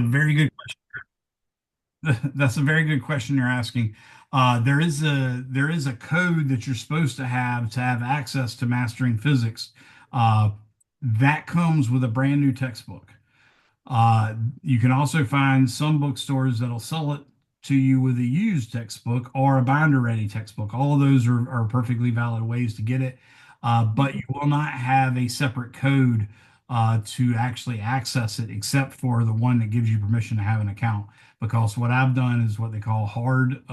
a very good That's a very good question you're asking. There is a code that you're supposed to have access to mastering physics. Uh, that comes with a brand new textbook. Uh, you can also find some bookstores that'll sell it to you with a used textbook or a binder ready textbook. All of those are perfectly valid ways to get it, but you will not have a separate code to actually access it except for the one that gives you permission to have an account. Because what I've done is what they call hard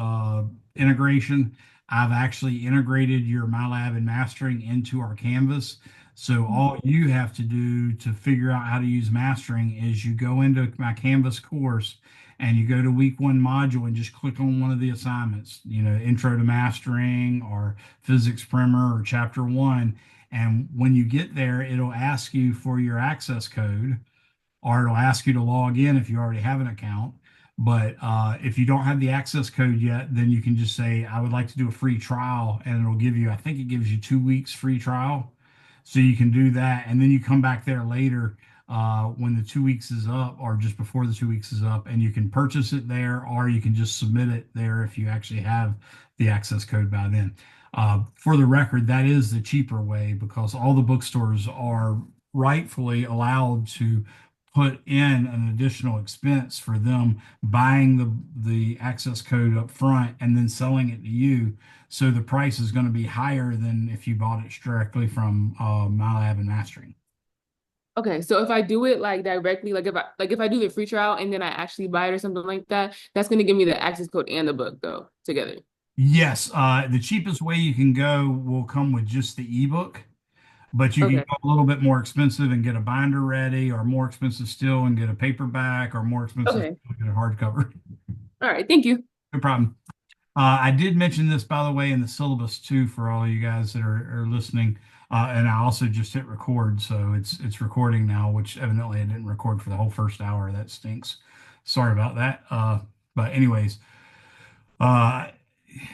integration. I've actually integrated your MyLab and mastering into our Canvas. So all you have to do to figure out how to use mastering is you go into my Canvas course and you go to week one module and just click on one of the assignments, intro to mastering or physics primer or chapter one. And when you get there, it'll ask you for your access code or it'll ask you to log in if you already have an account. But if you don't have the access code yet, then you can just say, I would like to do a free trial, and it'll give you, I think it gives you 2 weeks free trial. So you can do that. And then you come back there later when the 2 weeks is up or just before the 2 weeks is up, and you can purchase it there or you can just submit it there if you actually have the access code by then. For the record, that is the cheaper way because all the bookstores are rightfully allowed to put in an additional expense for them buying the access code up front and then selling it to you. So the price is going to be higher than if you bought it directly from MyLab and Mastering. Okay, so if I do it like directly, like if I do the free trial and then I actually buy it or something like that, that's gonna give me the access code and the book though together. Yes, the cheapest way you can go will come with just the ebook, but you can Okay. go a little bit more expensive and get a binder ready, or more expensive still and get a paperback, or more expensive Okay. still and get a hardcover. All right. Thank you. No problem. I did mention this, by the way, in the syllabus too, for all you guys that are listening. And I also just hit record, so it's recording now, which evidently I didn't record for the whole first hour. That stinks. Sorry about that. But anyways, uh,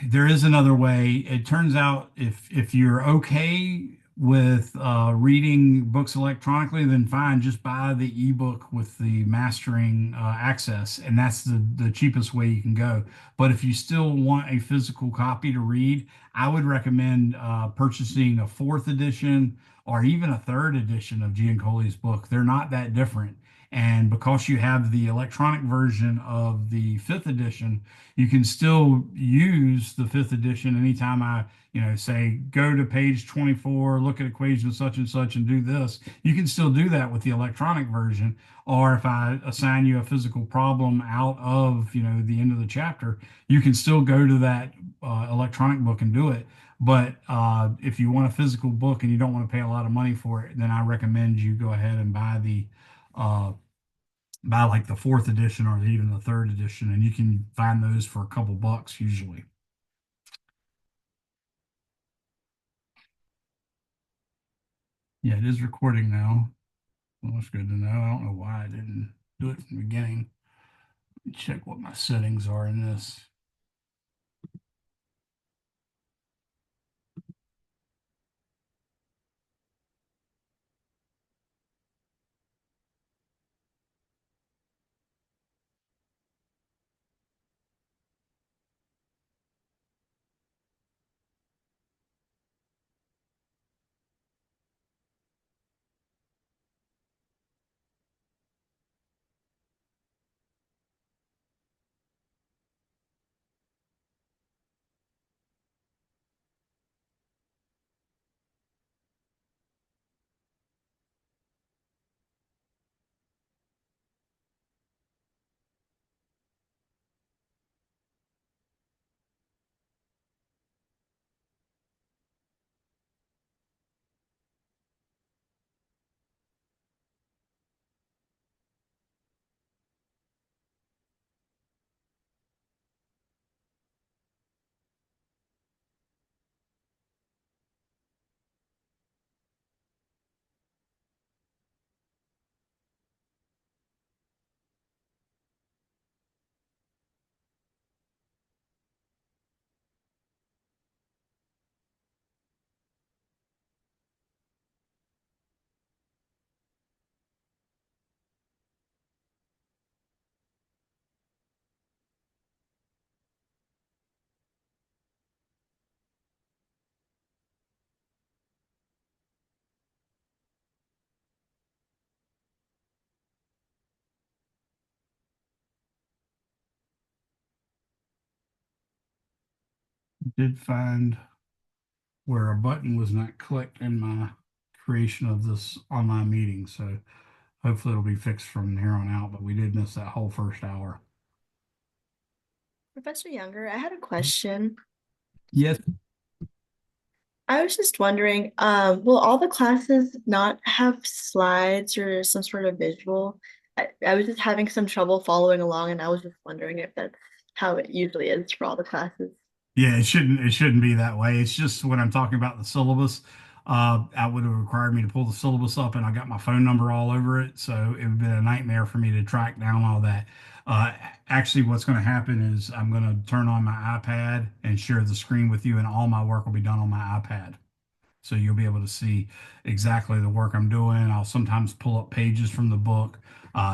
there is another way. It turns out if you're okay with reading books electronically, then fine, just buy the ebook with the mastering access, and that's the cheapest way you can go. But if you still want a physical copy to read, I would recommend purchasing a fourth edition or even a third edition of Giancole's book. They're not that different. And because you have the electronic version of the fifth edition, you can still use the fifth edition anytime say go to page 24, look at equation such and such and do this. You can still do that with the electronic version. Or if I assign you a physical problem out of, the end of the chapter, you can still go to that electronic book and do it. But if you want a physical book and you don't want to pay a lot of money for it, then I recommend you go ahead and uh, buy like the fourth edition or even the third edition, and you can find those for a couple bucks usually. Yeah, it is recording now. Well, that's good to know. I don't know why I didn't do it from the beginning. Let me check what my settings are in this. Did find where a button was not clicked in my creation of this online meeting. So hopefully it'll be fixed from here on out, but we did miss that whole first hour. Professor Younger, I had a question. Yes. I was just wondering, will all the classes not have slides or some sort of visual? I was just having some trouble following along, and I was just wondering if that's how it usually is for all the classes. Yeah, it shouldn't be that way. It's just when I'm talking about the syllabus, I would have required me to pull the syllabus up and I got my phone number all over it. So it would have been a nightmare for me to track down all that. Uh, Actually, what's going to happen is I'm going to turn on my iPad and share the screen with you, and all my work will be done on my iPad. So you'll be able to see exactly the work I'm doing. I'll sometimes pull up pages from the book.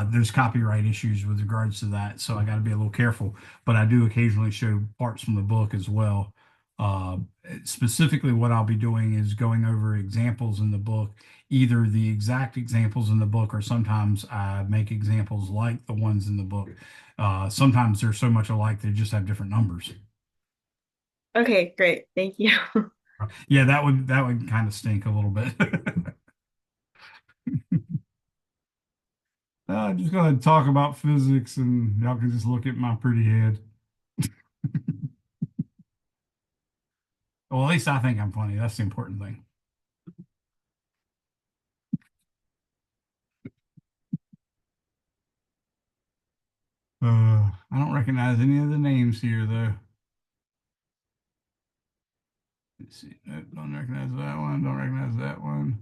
There's copyright issues with regards to that, so I got to be a little careful. But I do occasionally show parts from the book as well. Uh, Specifically, what I'll be doing is going over examples in the book, either the exact examples in the book, or sometimes I make examples like the ones in the book. Sometimes they're so much alike they just have different numbers. Okay, great. Thank you. Yeah, that would kind of stink a little bit. I'm just going to talk about physics and y'all can just look at my pretty head. Well, at least I think I'm funny. That's the important thing. I don't recognize any of the names here, though. Let's see. Nope, don't recognize that one. Don't recognize that one.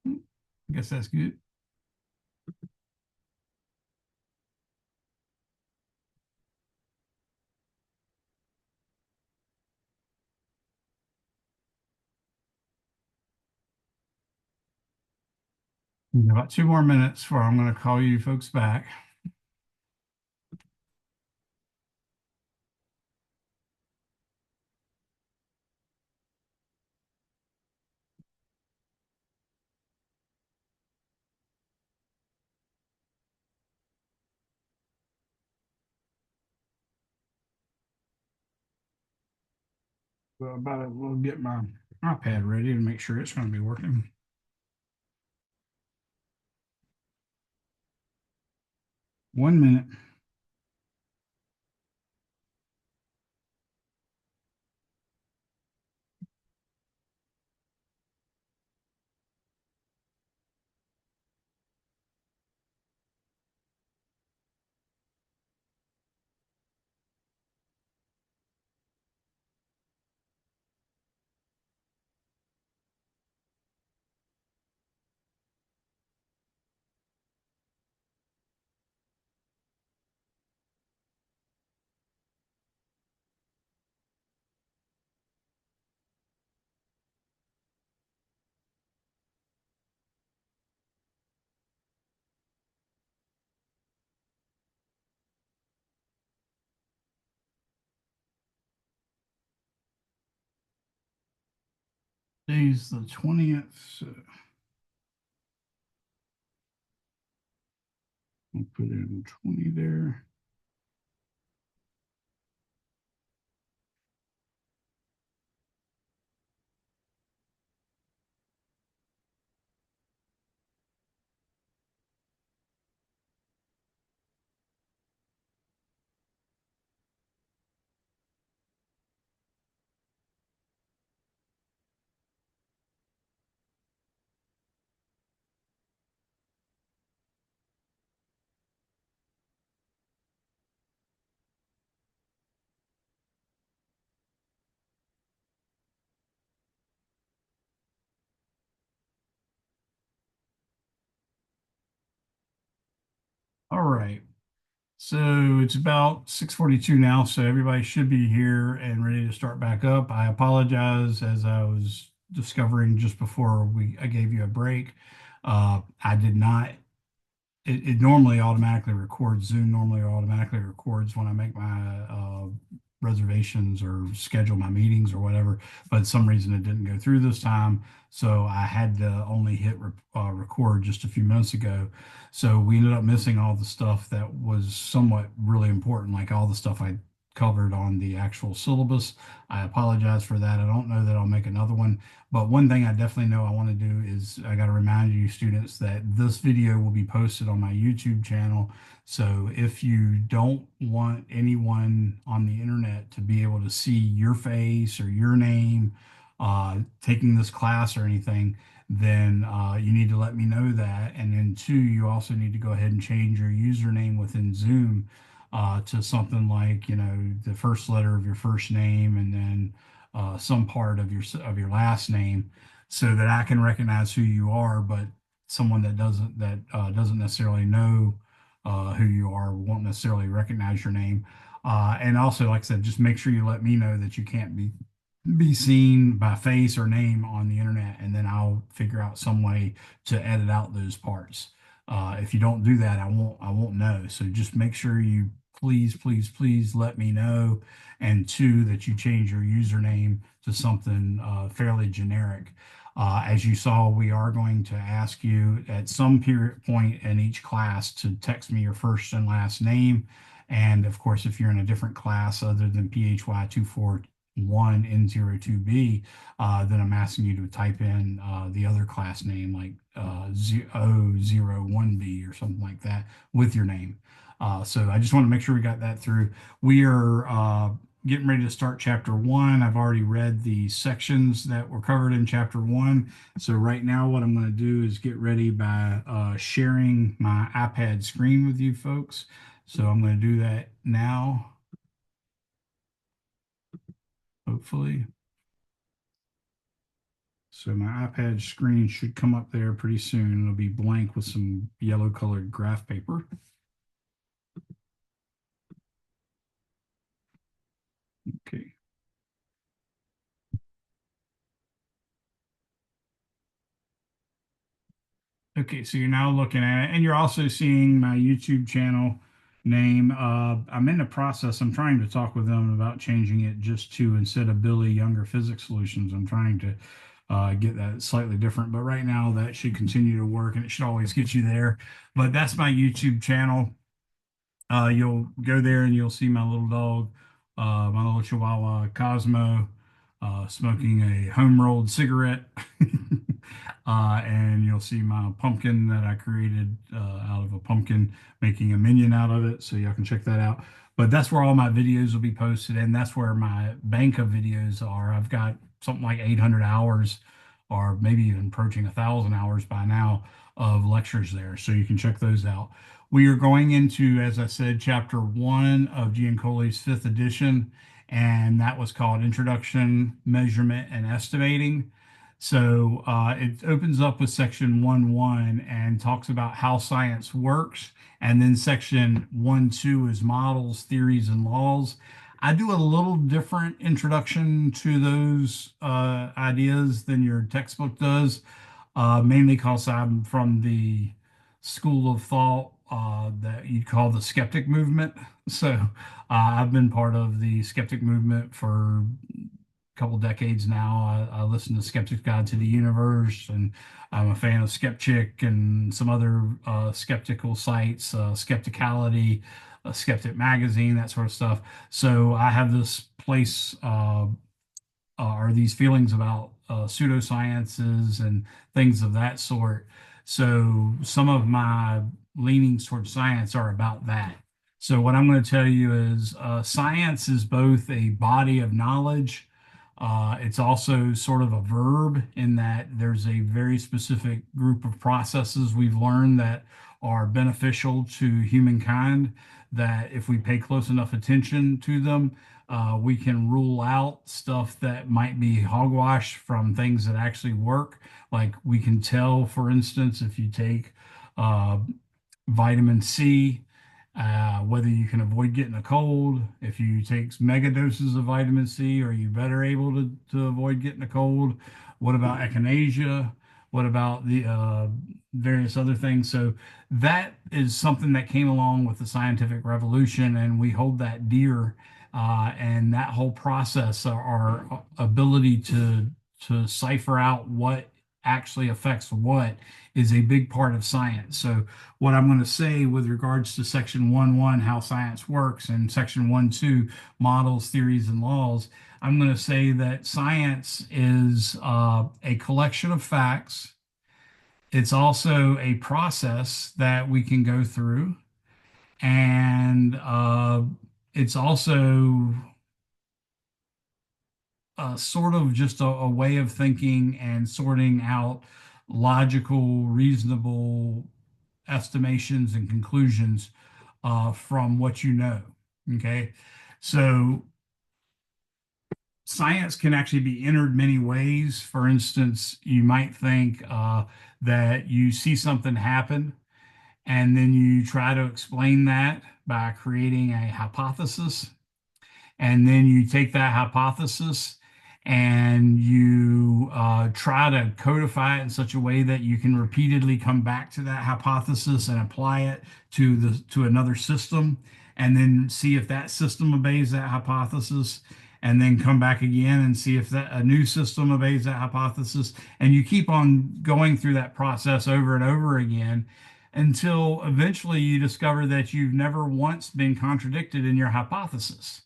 I guess that's good. About 2 more minutes before I'm going to call you folks back. Well, we'll get my iPad ready to make sure it's going to be working. 1 minute. Today's the 20th. So we'll put in 20 there. All right. So it's about 6:42 now, so everybody should be here and ready to start back up. I apologize as I was discovering just before I gave you a break. I did not it normally automatically records. Zoom normally automatically records when I make my reservations or schedule my meetings or whatever. But some reason it didn't go through this time. So I had to only hit record just a few minutes ago. So we ended up missing all the stuff that was somewhat really important, like all the stuff I covered on the actual syllabus. I apologize for that. I don't know that I'll make another one, but one thing I definitely know I want to do is I got to remind you students that this video will be posted on my YouTube channel. So if you don't want anyone on the internet to be able to see your face or your name taking this class or anything, then you need to let me know that. And then two, you also need to go ahead and change your username within Zoom to something like, the first letter of your first name and then some part of your last name, so that I can recognize who you are, but someone that doesn't necessarily know who you are won't necessarily recognize your name. And also, like I said, just make sure you let me know that you can't be seen by face or name on the internet, and then I'll figure out some way to edit out those parts. If you don't do that, I won't know. So just make sure you please, please, please let me know. And two, that you change your username to something fairly generic. As you saw, we are going to ask you at some period point in each class to text me your first and last name. And of course, if you're in a different class other than PHY 241 N02B, then I'm asking you to type in the other class name, like O01B or something like that, with your name. So I just want to make sure we got that through. We are getting ready to start chapter 1. I've already read the sections that were covered in chapter 1. So right now what I'm going to do is get ready by sharing my iPad screen with you folks. So I'm going to do that now, hopefully. So my iPad screen should come up there pretty soon. It'll be blank with some yellow colored graph paper. Okay. Okay, so you're now looking at it, and you're also seeing my YouTube channel name. I'm in the process. I'm trying to talk with them about changing it just to, instead of Billy Younger Physics Solutions, I'm trying to get that slightly different. But right now, that should continue to work, and it should always get you there. But that's my YouTube channel. You'll go there and you'll see my little dog, my little Chihuahua Cosmo, smoking a home rolled cigarette. And you'll see my pumpkin that I created out of a pumpkin, making a minion out of it. So y'all can check that out. But that's where all my videos will be posted, and that's where my bank of videos are. I've got something like 800 hours, or maybe even approaching 1,000 hours by now, of lectures there. So you can check those out. We are going into, as I said, chapter 1 of Giancoli's 5th edition, and that was called Introduction, Measurement, and Estimating. So it opens up with section 1.1 and talks about how science works. And then section 1.2 is models, theories, and laws. I do a little different introduction to those ideas than your textbook does, mainly because I'm from the school of thought that you'd call the skeptic movement. So I've been part of the skeptic movement for couple decades now. I listen to Skeptic's Guide to the Universe, and I'm a fan of Skepchick and some other skeptical sites, Skepticality, Skeptic Magazine, that sort of stuff. So I have this place, or these feelings about pseudosciences and things of that sort. So some of my leanings towards science are about that. So what I'm going to tell you is science is both a body of knowledge. It's also sort of a verb, in that there's a very specific group of processes we've learned that are beneficial to humankind, that if we pay close enough attention to them, we can rule out stuff that might be hogwash from things that actually work. Like we can tell, for instance, if you take uh, vitamin C, whether you can avoid getting a cold. If you take mega doses of vitamin C, are you better able to avoid getting a cold? What about echinacea? What about the various other things? So that is something that came along with the scientific revolution, and we hold that dear. And that whole process, our ability to cipher out what actually affects what is a big part of science. So what I'm going to say with regards to section 1.1, how science works, and section 1.2, models, theories, and laws, I'm going to say that science is a collection of facts. It's also a process that we can go through, and it's also sort of just a way of thinking and sorting out logical, reasonable estimations and conclusions from what you know. Okay. So science can actually be entered many ways. For instance, you might think that you see something happen and then you try to explain that by creating a hypothesis. And then you take that hypothesis and you try to codify it in such a way that you can repeatedly come back to that hypothesis and apply it to another system, and then see if that system obeys that hypothesis, and then come back again and see if that a new system obeys that hypothesis. And you keep on going through that process over and over again until eventually you discover that you've never once been contradicted in your hypothesis.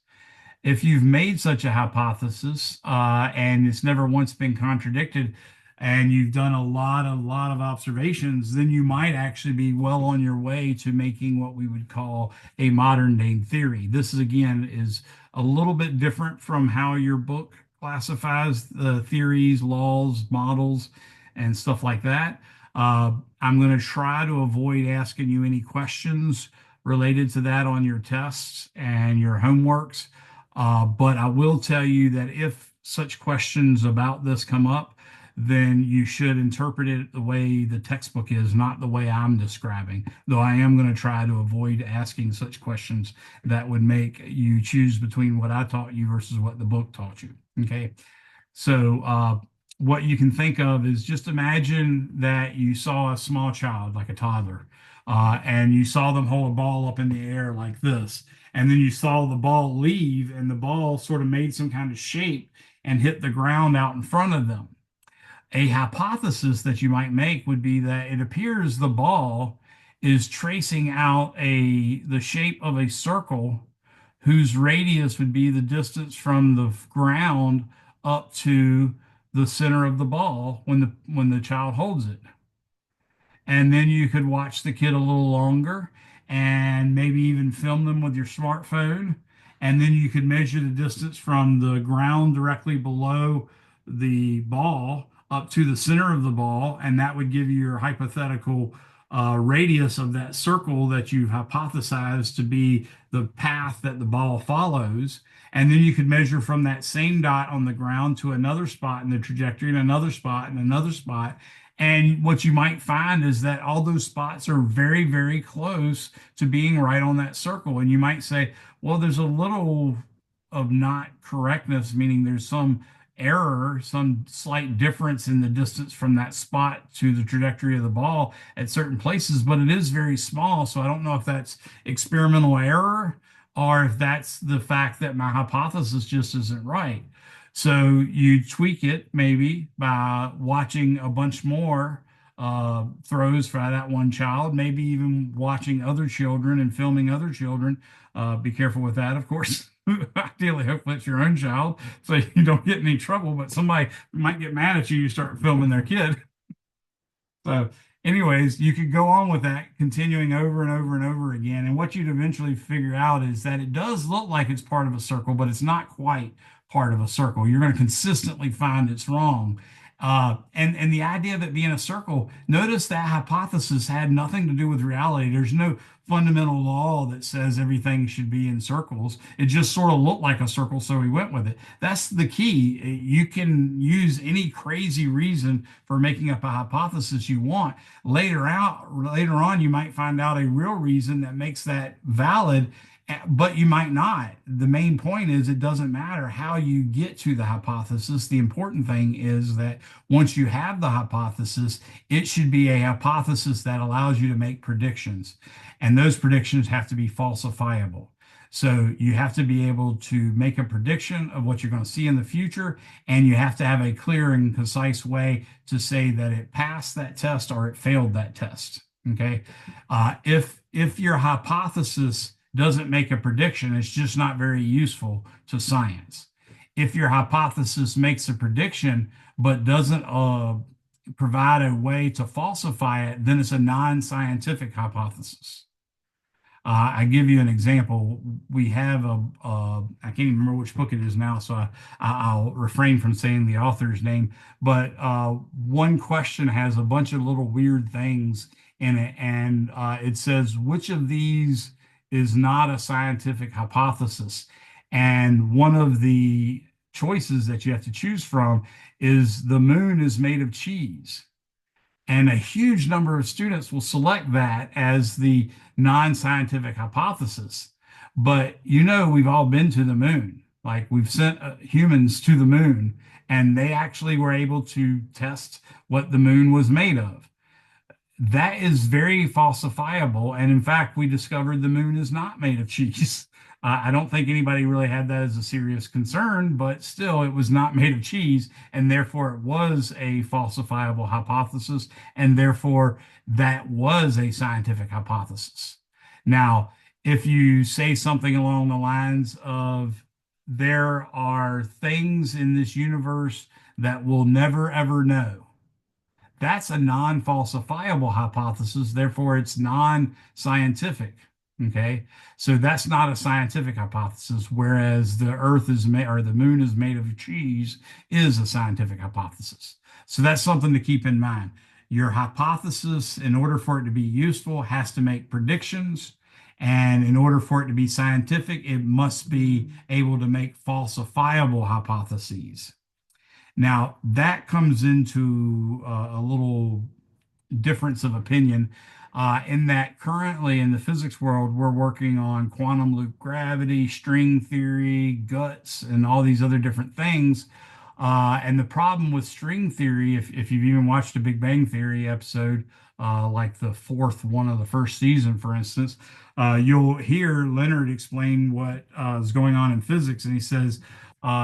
If you've made such a hypothesis and it's never once been contradicted, and you've done a lot of observations, then you might actually be well on your way to making what we would call a modern day theory. This is, again, is a little bit different from how your book classifies the theories, laws, models, and stuff like that. I'm going to try to avoid asking you any questions related to that on your tests and your homeworks. But I will tell you that if such questions about this come up, then you should interpret it the way the textbook is, not the way I'm describing. Though I am going to try to avoid asking such questions that would make you choose between what I taught you versus what the book taught you. Okay. So what you can think of is, just imagine that you saw a small child, like a toddler, and you saw them hold a ball up in the air like this. And then you saw the ball leave, and the ball sort of made some kind of shape and hit the ground out in front of them. A hypothesis that you might make would be that it appears the ball is tracing out the shape of a circle whose radius would be the distance from the ground up to the center of the ball when the child holds it. And then you could watch the kid a little longer and maybe even film them with your smartphone. And then you could measure the distance from the ground directly below the ball up to the center of the ball. And that would give you your hypothetical radius of that circle that you've hypothesized to be the path that the ball follows. And then you could measure from that same dot on the ground to another spot in the trajectory, and another spot and another spot. And what you might find is that all those spots are very, very close to being right on that circle. And you might say, well, there's a little of not correctness, meaning there's some error, some slight difference in the distance from that spot to the trajectory of the ball at certain places, but it is very small. So I don't know if that's experimental error or if that's the fact that my hypothesis just isn't right. So you tweak it maybe by watching a bunch more throws for that one child, maybe even watching other children and filming other children. Be careful with that, of course. Ideally, hopefully it's your own child so you don't get in any trouble, but somebody might get mad at you, you start filming their kid. So anyways, you could go on with that, continuing over and over and over again. And what you'd eventually figure out is that it does look like it's part of a circle, but it's not quite part of a circle. You're going to consistently find it's wrong. And the idea of it being a circle, notice that hypothesis had nothing to do with reality. There's no fundamental law that says everything should be in circles. It just sort of looked like a circle, so we went with it. That's the key. You can use any crazy reason for making up a hypothesis you want. Later on, you might find out a real reason that makes that valid, but you might not. The main point is it doesn't matter how you get to the hypothesis. The important thing is that once you have the hypothesis, it should be a hypothesis that allows you to make predictions. And those predictions have to be falsifiable. So you have to be able to make a prediction of what you're going to see in the future, and you have to have a clear and concise way to say that it passed that test or it failed that test. Okay. If your hypothesis doesn't make a prediction, it's just not very useful to science. If your hypothesis makes a prediction but doesn't provide a way to falsify it, then it's a non-scientific hypothesis. I give you an example. We have I can't even remember which book it is now, so I'll refrain from saying the author's name. But one question has a bunch of little weird things in it, and it says, which of these is not a scientific hypothesis? And one of the choices that you have to choose from is the moon is made of cheese. And a huge number of students will select that as the non-scientific hypothesis. But we've all been to the moon. Like we've sent humans to the moon, and they actually were able to test what the moon was made of. That is very falsifiable. And in fact, we discovered the moon is not made of cheese. I don't think anybody really had that as a serious concern, but still, it was not made of cheese. And therefore, it was a falsifiable hypothesis. And therefore, that was a scientific hypothesis. Now, if you say something along the lines of, there are things in this universe that we'll never ever know, that's a non-falsifiable hypothesis. Therefore, it's non-scientific. Okay. So that's not a scientific hypothesis, whereas the earth is made or the moon is made of cheese is a scientific hypothesis. So that's something to keep in mind. Your hypothesis, in order for it to be useful, has to make predictions. And in order for it to be scientific, it must be able to make falsifiable hypotheses. Now, that comes into a little difference of opinion in that currently in the physics world, we're working on quantum loop gravity, string theory, guts, and all these other different things. And the problem with string theory, if you've even watched a Big Bang Theory episode, like the fourth one of the first season, for instance, you'll hear Leonard explain what is going on in physics. And he says,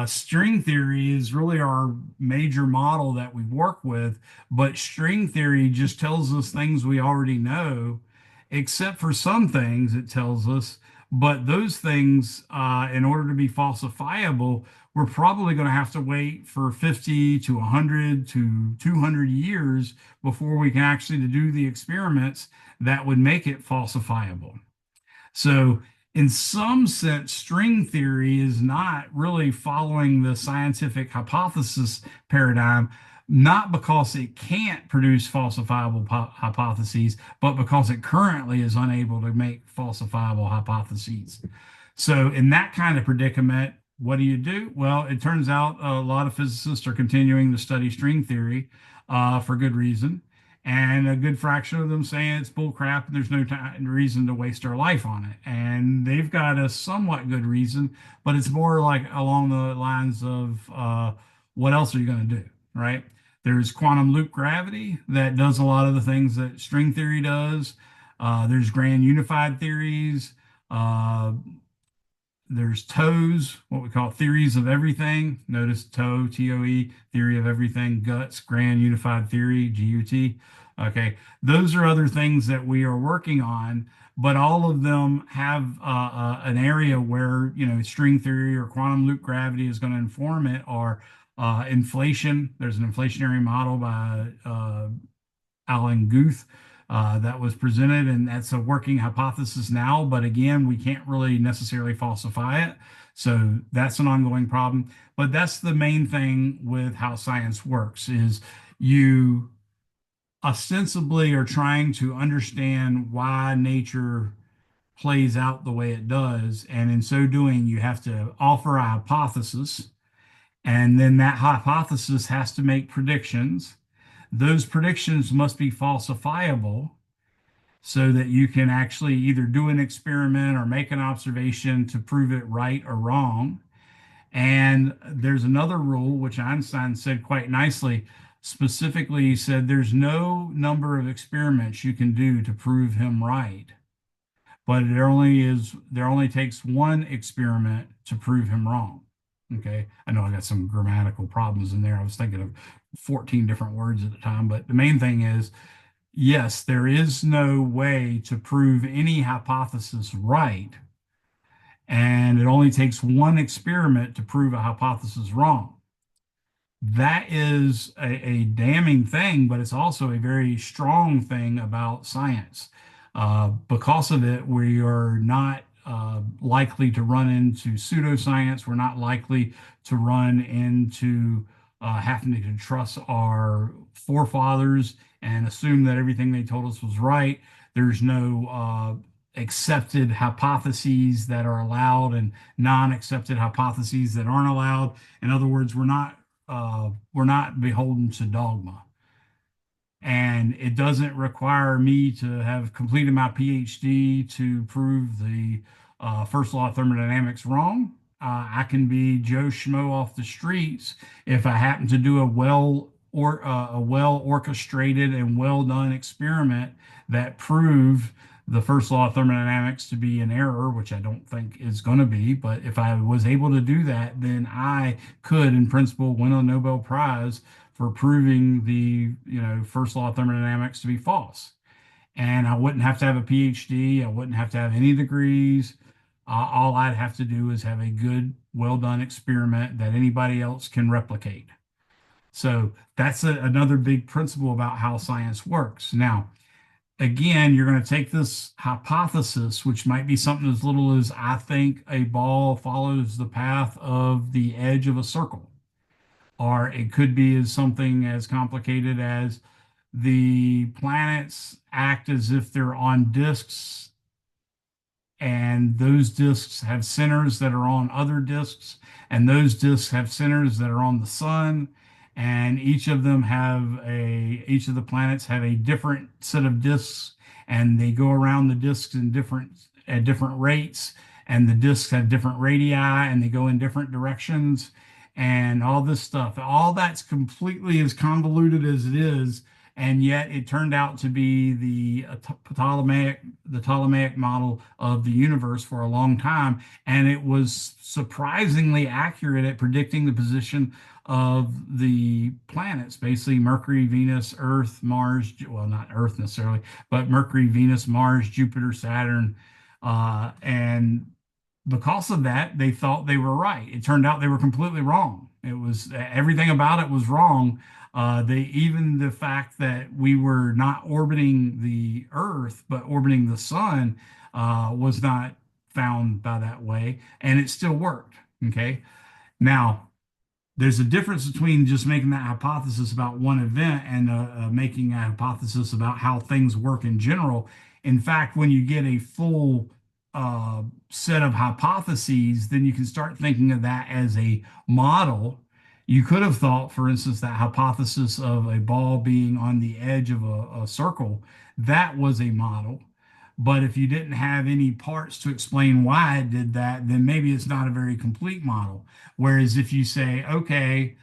string theory is really our major model that we work with, but string theory just tells us things we already know, except for some things it tells us. But those things, in order to be falsifiable, we're probably going to have to wait for 50 to 100 to 200 years before we can actually do the experiments that would make it falsifiable. So in some sense, string theory is not really following the scientific hypothesis paradigm, not because it can't produce falsifiable hypotheses, but because it currently is unable to make falsifiable hypotheses. So in that kind of predicament, what do? Well, it turns out a lot of physicists are continuing to study string theory for good reason. And a good fraction of them saying it's bull crap and there's no reason to waste our life on it. And they've got a somewhat good reason, but it's more like along the lines of what else are you going to do, right? There's quantum loop gravity that does a lot of the things that string theory does. There's grand unified theories. There's TOEs, what we call theories of everything. Notice TOE, TOE, theory of everything, GUTS, grand unified theory, GUT. Okay, those are other things that we are working on, but all of them have an area where, string theory or quantum loop gravity is going to inform it, or inflation. There's an inflationary model by Alan Guth that was presented, and that's a working hypothesis now. But again, we can't really necessarily falsify it. So that's an ongoing problem. But that's the main thing with how science works is you ostensibly are trying to understand why nature plays out the way it does. And in so doing, you have to offer a hypothesis, and then that hypothesis has to make predictions. Those predictions must be falsifiable so that you can actually either do an experiment or make an observation to prove it right or wrong. And there's another rule, which Einstein said quite nicely. Specifically, he said there's no number of experiments you can do to prove him right, but there only takes one experiment to prove him wrong. Okay. I know I got some grammatical problems in there. I was thinking of 14 different words at the time, but the main thing is, yes, there is no way to prove any hypothesis right, and it only takes one experiment to prove a hypothesis wrong. That is a damning thing, but it's also a very strong thing about science. Because of it, we are not likely to run into pseudoscience. We're not likely to run into having to trust our forefathers and assume that everything they told us was right. There's no accepted hypotheses that are allowed and non-accepted hypotheses that aren't allowed. In other words, we're not beholden to dogma. And it doesn't require me to have completed my PhD to prove the first law of thermodynamics wrong. I can be Joe Schmo off the streets if I happen to do a well orchestrated and well done experiment that prove the first law of thermodynamics to be an error, which I don't think is going to be. But if I was able to do that, then I could, in principle, win a Nobel Prize for proving the first law of thermodynamics to be false. And I wouldn't have to have a PhD. I wouldn't have to have any degrees. All I'd have to do is have a good, well done experiment that anybody else can replicate. So that's another big principle about how science works. Now, again, you're going to take this hypothesis, which might be something as little as I think a ball follows the path of the edge of a circle, or it could be as something as complicated as the planets act as if they're on disks, and those disks have centers that are on other disks, and those disks have centers that are on the sun, and each of the planets have a different set of disks, and they go around the disks at different rates, and the disks have different radii, and they go in different directions, and all this stuff. All that's completely as convoluted as it is, and yet it turned out to be the Ptolemaic model of the universe for a long time, and it was surprisingly accurate at predicting the position of the planets, basically Mercury, Venus, Earth, Mars. Well, not Earth necessarily, but Mercury, Venus, Mars, Jupiter, Saturn, and because of that, they thought they were right. It turned out they were completely wrong. It was everything about it was wrong. Even the fact that we were not orbiting the Earth, but orbiting the sun, was not found by that way, and it still worked. Okay. Now, there's a difference between just making that hypothesis about one event and making a hypothesis about how things work in general. In fact, when you get a full set of hypotheses, then you can start thinking of that as a model. You could have thought, for instance, that hypothesis of a ball being on the edge of a circle, that was a model. But if you didn't have any parts to explain why it did that, then maybe it's not a very complete model. Whereas if you say, okay,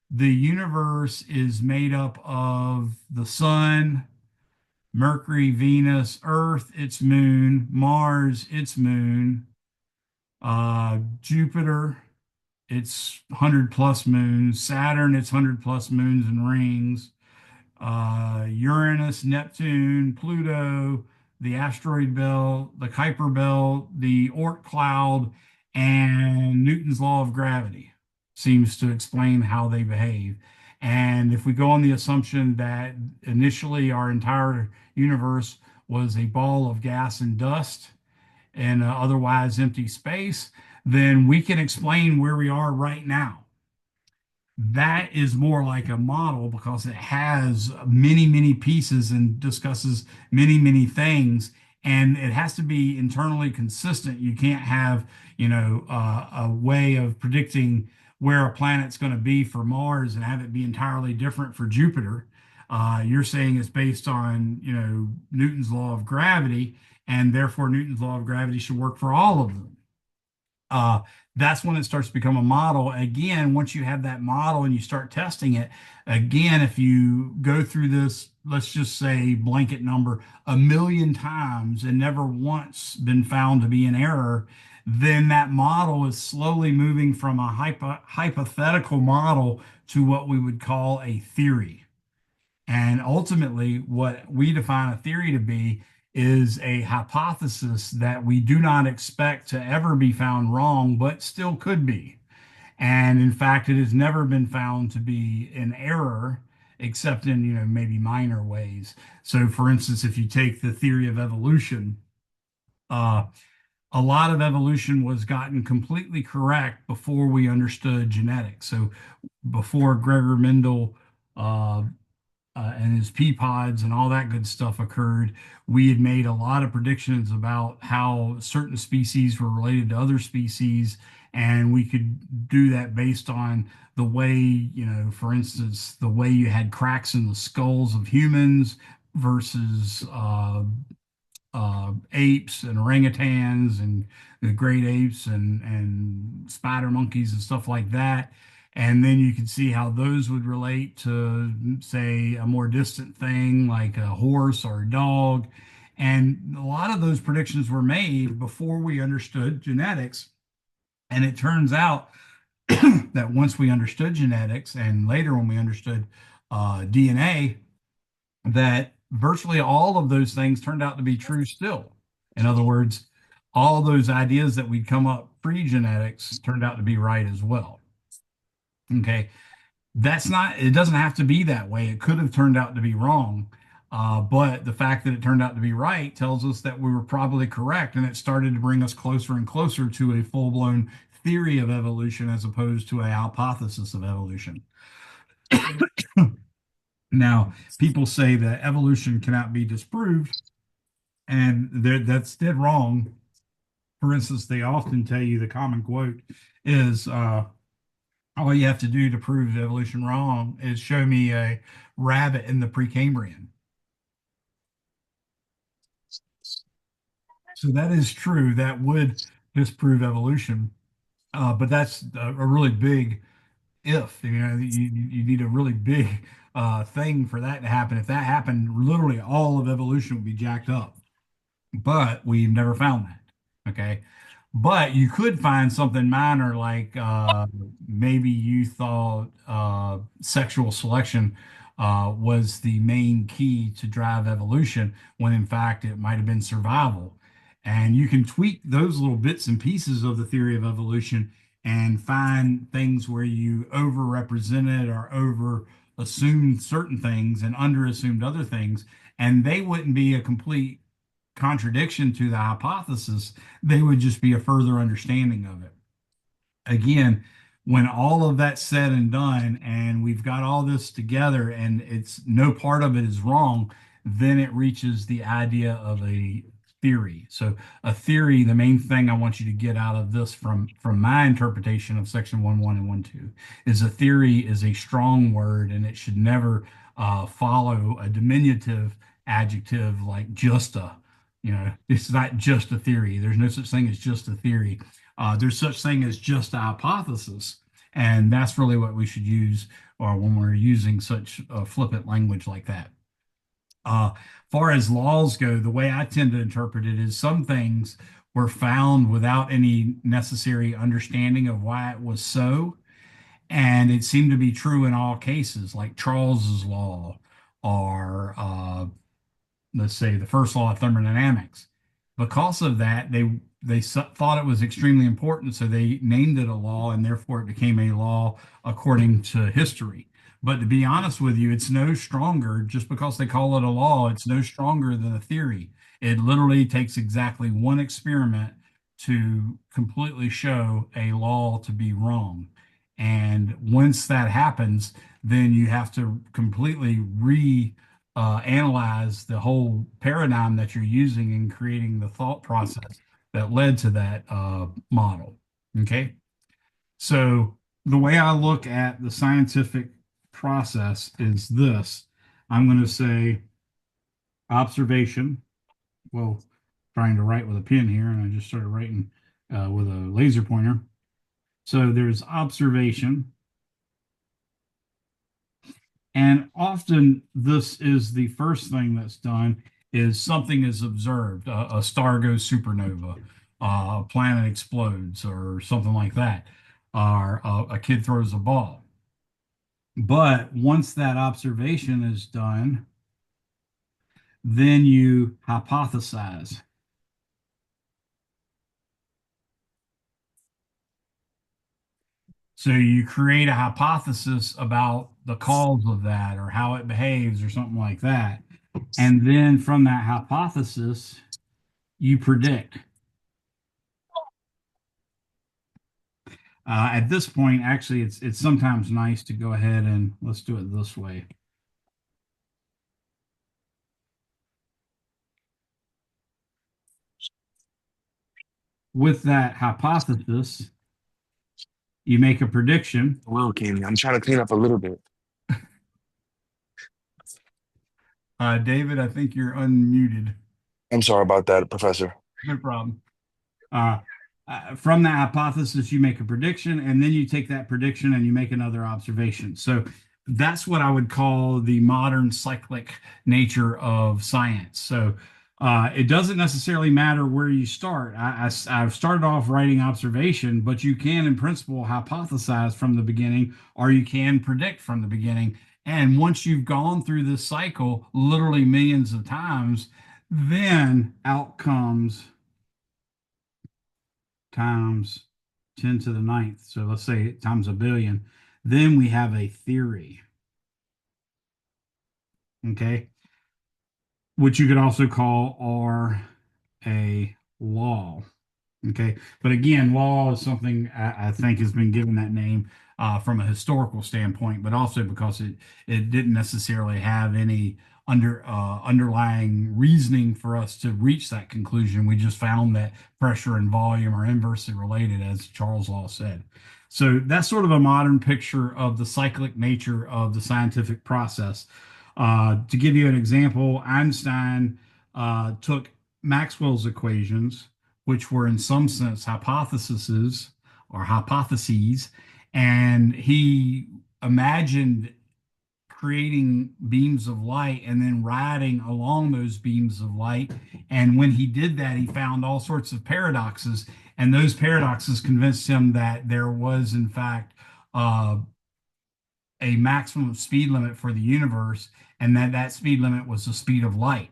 the universe is made up of the sun, Mercury, Venus, Earth, its moon, Mars, its moon, Jupiter, its 100 plus moons, Saturn, its 100 plus moons and rings, Uranus, Neptune, Pluto, the asteroid belt, the Kuiper belt, the Oort cloud, and Newton's law of gravity seems to explain how they behave. And if we go on the assumption that initially our entire universe was a ball of gas and dust and otherwise empty space, then we can explain where we are right now. That is more like a model because it has many, many pieces and discusses many, many things. And it has to be internally consistent. You can't have, a way of predicting where a planet's going to be for Mars and have it be entirely different for Jupiter. You're saying it's based on, Newton's law of gravity, and therefore Newton's law of gravity should work for all of them. uh, that's when it starts to become a model. Again, once you have that model and you start testing it, again, if you go through this, let's just say blanket number, 1 million times and never once been found to be in error, then that model is slowly moving from a hypothetical model to what we would call a theory. And ultimately, what we define a theory to be is a hypothesis that we do not expect to ever be found wrong, but still could be. And in fact, it has never been found to be an error, except in, maybe minor ways. So, for instance, if you take the theory of evolution, uh, a lot of evolution was gotten completely correct before we understood genetics. So, before Gregor Mendel uh, and his pea pods and all that good stuff occurred, we had made a lot of predictions about how certain species were related to other species. And we could do that based on the way, for instance, the way you had cracks in the skulls of humans versus apes and orangutans and the great apes and spider monkeys and stuff like that. And then you can see how those would relate to, say, a more distant thing like a horse or a dog. And a lot of those predictions were made before we understood genetics. And it turns out that once we understood genetics and later when we understood DNA, that virtually all of those things turned out to be true still. In other words, all those ideas that we'd come up pre-genetics turned out to be right as well. Okay. It doesn't have to be that way. It could have turned out to be wrong. But the fact that it turned out to be right tells us that we were probably correct. And it started to bring us closer and closer to a full-blown theory of evolution as opposed to a hypothesis of evolution. Now, people say that evolution cannot be disproved, and that's dead wrong. For instance, they often tell you the common quote is all you have to do to prove evolution wrong is show me a rabbit in the Precambrian. So that is true. That would disprove evolution. But that's a really big if. You need a really big thing for that to happen. If that happened, literally all of evolution would be jacked up. But we've never found that. Okay. But you could find something minor like maybe you thought sexual selection was the main key to drive evolution, when in fact it might have been survival. And you can tweak those little bits and pieces of the theory of evolution and find things where you overrepresented or over assumed certain things and underassumed other things. And they wouldn't be a complete contradiction to the hypothesis, they would just be a further understanding of it. Again, when all of that's said and done, and we've got all this together, and it's no part of it is wrong, then it reaches the idea of a theory. So a theory, the main thing I want you to get out of this from my interpretation of section 1.1 and 1.2 is a theory is a strong word, and it should never follow a diminutive adjective like just a. It's not just a theory. There's no such thing as just a theory. There's such thing as just a hypothesis, and that's really what we should use, or when we're using such flippant language like that. Far as laws go, the way I tend to interpret it is some things were found without any necessary understanding of why it was so, and it seemed to be true in all cases, like Charles's law, or let's say the first law of thermodynamics. Because of that, they thought it was extremely important, so they named it a law, and therefore it became a law according to history. But to be honest with you, it's no stronger just because they call it a law. It's no stronger than a theory. It literally takes exactly one experiment to completely show a law to be wrong. And once that happens, then you have to completely analyze the whole paradigm that you're using in creating the thought process that led to that model. Okay. So the way I look at the scientific process is this. I'm going to say observation. Well, trying to write with a pen here, and I just started writing with a laser pointer. So there's observation, and often this is the first thing that's done is something is observed. A star goes supernova, a planet explodes, or something like that, or a kid throws a ball. But once that observation is done, then you hypothesize. So you create a hypothesis about the cause of that or how it behaves or something like that. And then from that hypothesis, you predict. At this point, actually, it's sometimes nice to go ahead and let's do it this way. With that hypothesis, you make a prediction. Will King, I'm trying to clean up a little bit. David, I think you're unmuted. I'm sorry about that, Professor. No problem. Uh, from that hypothesis, you make a prediction, and then you take that prediction and you make another observation. So that's what I would call the modern cyclic nature of science. So it doesn't necessarily matter where you start. I've started off writing observation, but you can, in principle, hypothesize from the beginning, or you can predict from the beginning. And once you've gone through this cycle, literally millions of times, then out comes times 10 to the ninth. So let's say times a billion. Then we have a theory. Okay. Which you could also call or a law. Okay. But again, law is something I think has been given that name from a historical standpoint, but also because it didn't necessarily have any underlying reasoning for us to reach that conclusion. We just found that pressure and volume are inversely related, as Charles Law said. So that's sort of a modern picture of the cyclic nature of the scientific process. To give you an example, Einstein took Maxwell's equations, which were in some sense hypotheses or hypotheses, and he imagined creating beams of light and then riding along those beams of light. And when he did that, he found all sorts of paradoxes, and those paradoxes convinced him that there was, in fact, a maximum speed limit for the universe, and that speed limit was the speed of light.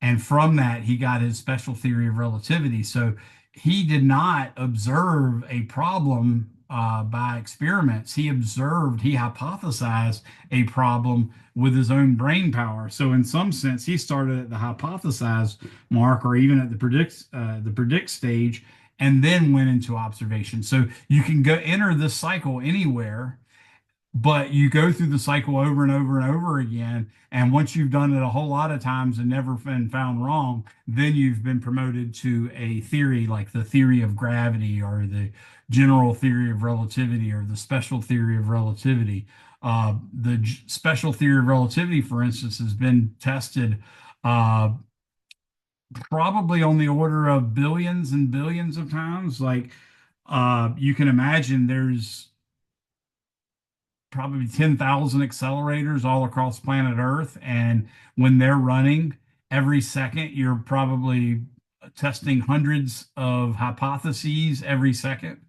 And from that, he got his special theory of relativity. So he did not observe a problem by experiments. He hypothesized a problem with his own brain power. So in some sense, he started at the hypothesize mark or even at the predict stage, and then went into observation. So you can go enter this cycle anywhere, but you go through the cycle over and over and over again. And once you've done it a whole lot of times and never been found wrong, then you've been promoted to a theory like the theory of gravity or the general theory of relativity or the special theory of relativity. The special theory of relativity, for instance, has been tested probably on the order of billions and billions of times. Like you can imagine there's probably 10,000 accelerators all across planet Earth. And when they're running every second, you're probably testing hundreds of hypotheses every second.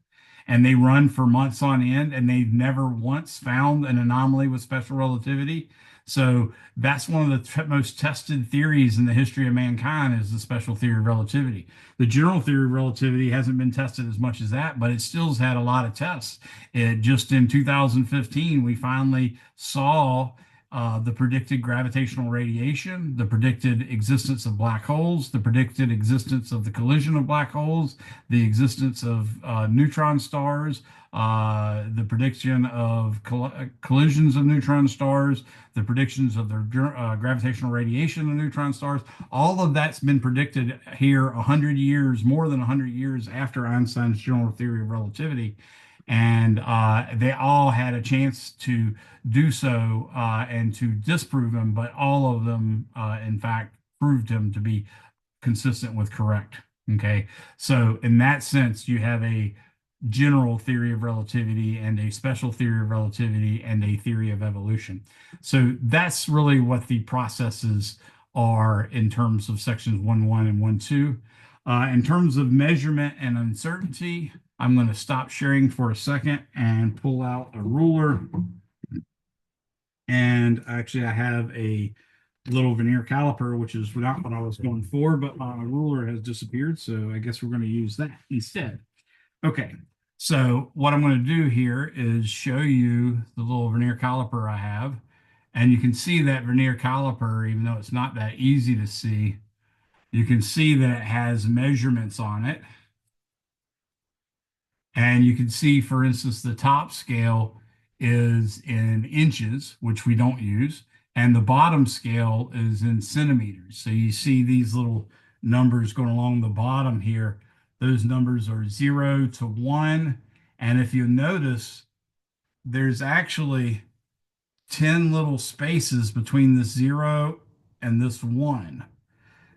And they run for months on end, and they've never once found an anomaly with special relativity. So that's one of the most tested theories in the history of mankind is the special theory of relativity. The general theory of relativity hasn't been tested as much as that, but it still has had a lot of tests. Just in 2015, we finally saw the predicted gravitational radiation, the predicted existence of black holes, the predicted existence of the collision of black holes, the existence of neutron stars, the prediction of collisions of neutron stars, the predictions of the gravitational radiation of neutron stars. All of that's been predicted here 100 years, more than 100 years after Einstein's general theory of relativity. And they all had a chance to do so and to disprove him, but all of them, in fact, proved him to be consistent with correct. Okay. So in that sense, you have a general theory of relativity and a special theory of relativity and a theory of evolution. So that's really what the processes are in terms of sections 1.1 and 1.2. In terms of measurement and uncertainty, I'm going to stop sharing for a second and pull out a ruler. And actually, I have a little vernier caliper, which is not what I was going for, but my ruler has disappeared. So I guess we're going to use that instead. Okay, so what I'm going to do here is show you the little vernier caliper I have. And you can see that vernier caliper, even though it's not that easy to see, you can see that it has measurements on it. And you can see, for instance, the top scale is in inches, which we don't use, and the bottom scale is in centimeters. So you see these little numbers going along the bottom here. Those numbers are 0 to 1. And if you notice, there's actually 10 little spaces between this 0 and this 1.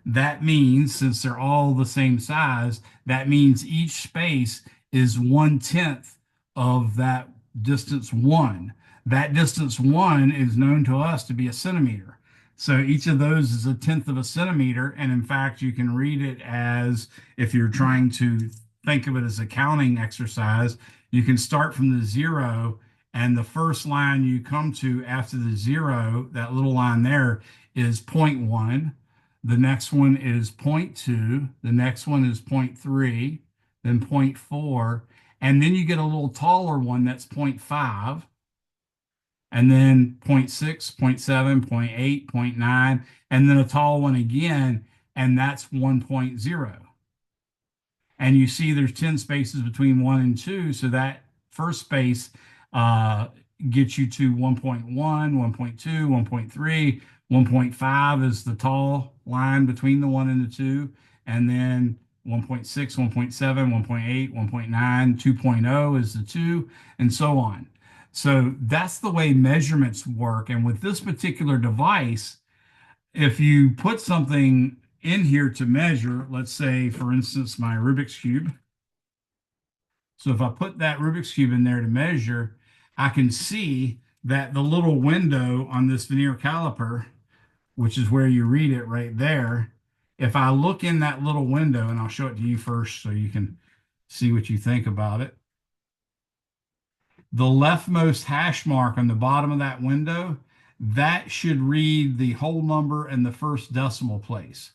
That means, since they're all the same size, that means each space is 1/10 of that distance 1. That distance 1 is known to us to be a centimeter. So each of those is 1/10 of a centimeter. And in fact, you can read it as, if you're trying to think of it as a counting exercise, you can start from the 0, and the first line you come to after the 0, that little line there, is 0.1. The next one is 0.2. The next one is 0.3, then 0.4. And then you get a little taller one that's 0.5. And then 0.6, 0.7, 0.8, 0.9. And then a tall one again, and that's 1.0. And you see there's 10 spaces between 1 and 2. So that first space gets you to 1.1, 1.2, 1.3. 1.5 is the tall line between the 1 and the 2. And then 1.6, 1.7, 1.8, 1.9, 2.0 is the 2, and so on. So that's the way measurements work. And with this particular device, if you put something in here to measure, let's say, for instance, my Rubik's Cube. So if I put that Rubik's Cube in there to measure, I can see that the little window on this vernier caliper, which is where you read it right there, if I look in that little window, and I'll show it to you first so you can see what you think about it. The leftmost hash mark on the bottom of that window, that should read the whole number and the first decimal place.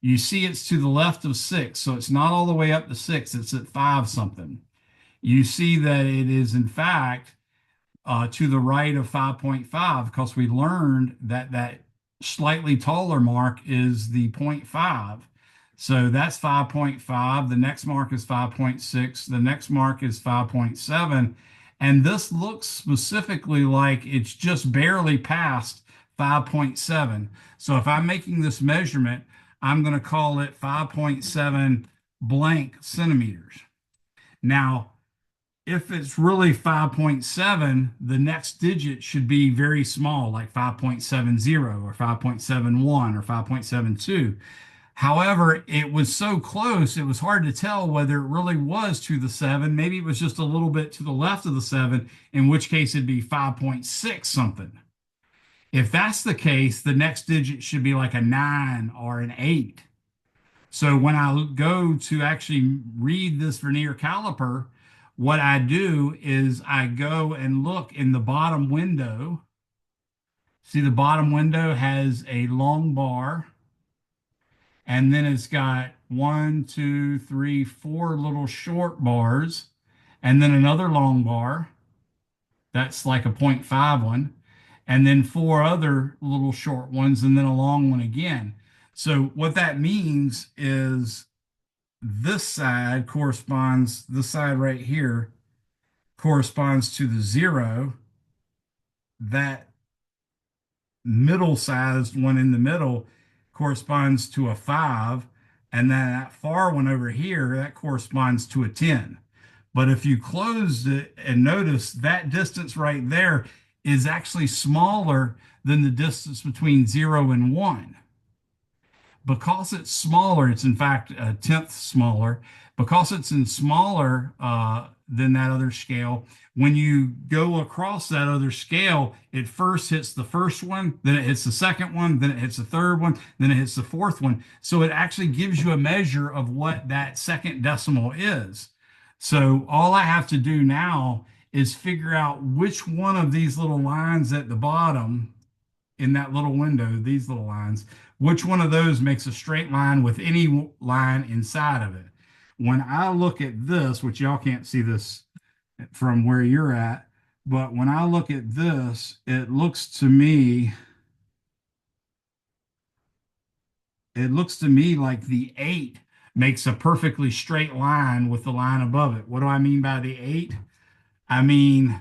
You see it's to the left of 6, so it's not all the way up to 6, it's at 5 something. You see that it is, in fact, to the right of 5.5, because we learned that that slightly taller mark is the 0.5. So that's 5.5. The next mark is 5.6. The next mark is 5.7. And this looks specifically like it's just barely past 5.7. So if I'm making this measurement, I'm going to call it 5.7 blank centimeters. Now, if it's really 5.7, the next digit should be very small, like 5.70 or 5.71 or 5.72. However, it was so close, it was hard to tell whether it really was to the 7. Maybe it was just a little bit to the left of the 7, in which case it'd be 5.6 something. If that's the case, the next digit should be like a 9 or an 8. So when I go to actually read this vernier caliper, what I do is I go and look in the bottom window. See, the bottom window has a long bar, and then it's got 1, 2, 3, 4 little short bars, and then another long bar. That's like a 0.5 one, and then 4 other little short ones, and then a long one again. So what that means is this side corresponds, this side right here corresponds to the 0. That middle sized one in the middle corresponds to a 5. And then that far one over here, that corresponds to a 10. But if you closed it and notice that distance right there is actually smaller than the distance between 0 and 1. because it's smaller, it's in fact a tenth smaller. Because it's in smaller than that other scale, when you go across that other scale, it first hits the first one, then it hits the second one, then it hits the third one, then it hits the fourth one. So it actually gives you a measure of what that second decimal is. So all I have to do now is figure out which one of these little lines at the bottom in that little window, these little lines, which one of those makes a straight line with any line inside of it. When I look at this, which y'all can't see this from where you're at, but when I look at this, it looks to me like the 8 makes a perfectly straight line with the line above it. What do I mean by the 8? I mean,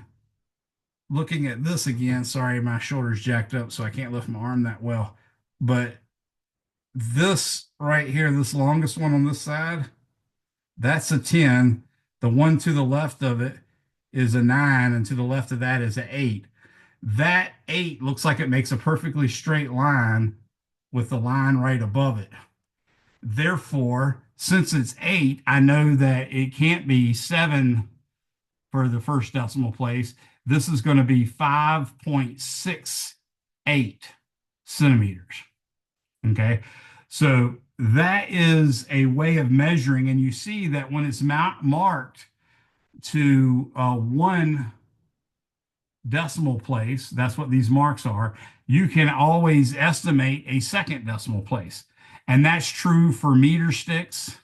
looking at this again, sorry, my shoulder's jacked up, so I can't lift my arm that well. But this right here, this longest one on this side, that's a 10. The one to the left of it is a 9, and to the left of that is an 8. That 8 looks like it makes a perfectly straight line with the line right above it. Therefore, since it's 8, I know that it can't be 7 for the first decimal place. This is going to be 5.68 centimeters. Okay. So that is a way of measuring. And you see that when it's marked to one decimal place, that's what these marks are, you can always estimate a second decimal place. And that's true for meter sticks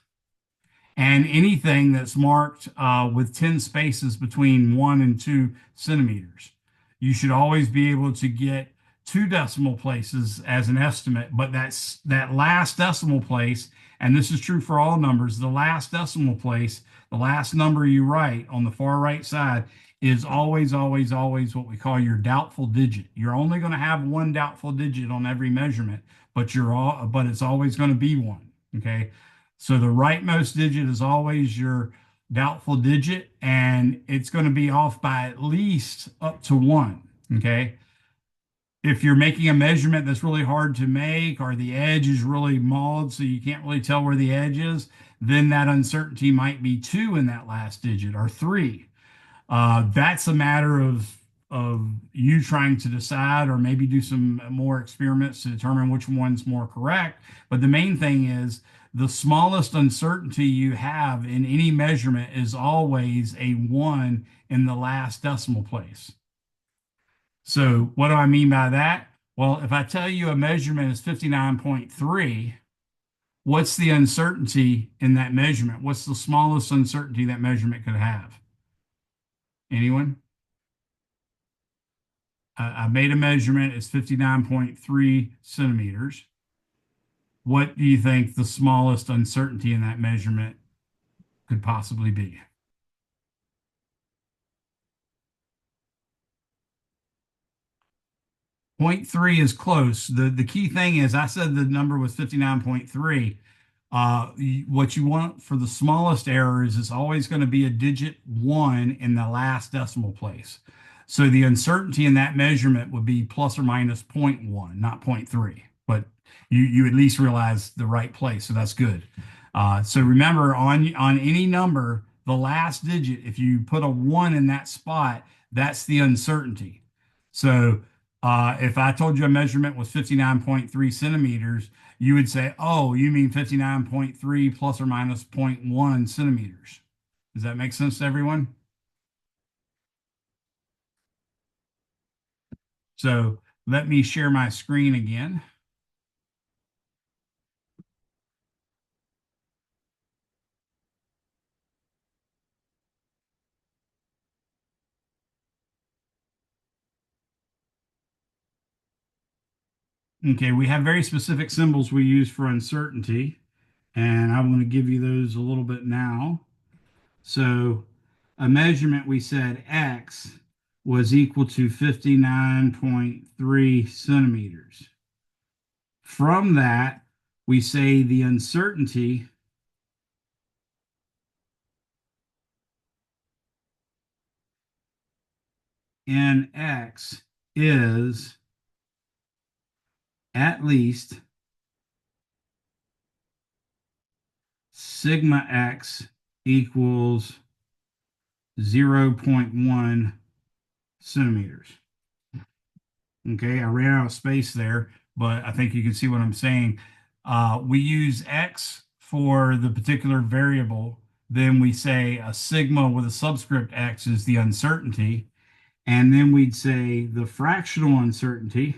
and anything that's marked with 10 spaces between 1 and 2 centimeters. You should always be able to get 2 decimal places as an estimate, but that last decimal place, and this is true for all numbers, the last decimal place, the last number you write on the far right side is always, always, always what we call your doubtful digit. You're only going to have one doubtful digit on every measurement, but it's always going to be one. Okay. So the rightmost digit is always your doubtful digit, and it's going to be off by at least up to 1. Okay. If you're making a measurement that's really hard to make, or the edge is really mauled, so you can't really tell where the edge is, then that uncertainty might be 2 in that last digit or 3. That's a matter of you trying to decide, or maybe do some more experiments to determine which one's more correct. But the main thing is the smallest uncertainty you have in any measurement is always a 1 in the last decimal place. So what do I mean by that? Well, if I tell you a measurement is 59.3, what's the uncertainty in that measurement? What's the smallest uncertainty that measurement could have? Anyone? I made a measurement, it's 59.3 centimeters. What do you think the smallest uncertainty in that measurement could possibly be? 0.3 is close. The key thing is, I said the number was 59.3. What you want for the smallest error is it's always going to be a digit 1 in the last decimal place. So the uncertainty in that measurement would be plus or minus 0.1, not 0.3. But you at least realize the right place, so that's good. So remember, on any number, the last digit, if you put a 1 in that spot, that's the uncertainty. So if I told you a measurement was 59.3 centimeters, you would say, oh, you mean 59.3 plus or minus 0.1 centimeters. Does that make sense to everyone? So let me share my screen again. Okay, we have very specific symbols we use for uncertainty, and I want to give you those a little bit now. So a measurement, we said X was equal to 59.3 centimeters. From that, we say the uncertainty in X is at least sigma x equals 0.1 centimeters. Okay, I ran out of space there, but I think you can see what I'm saying. We use x for the particular variable. Then we say a sigma with a subscript x is the uncertainty. And then we'd say the fractional uncertainty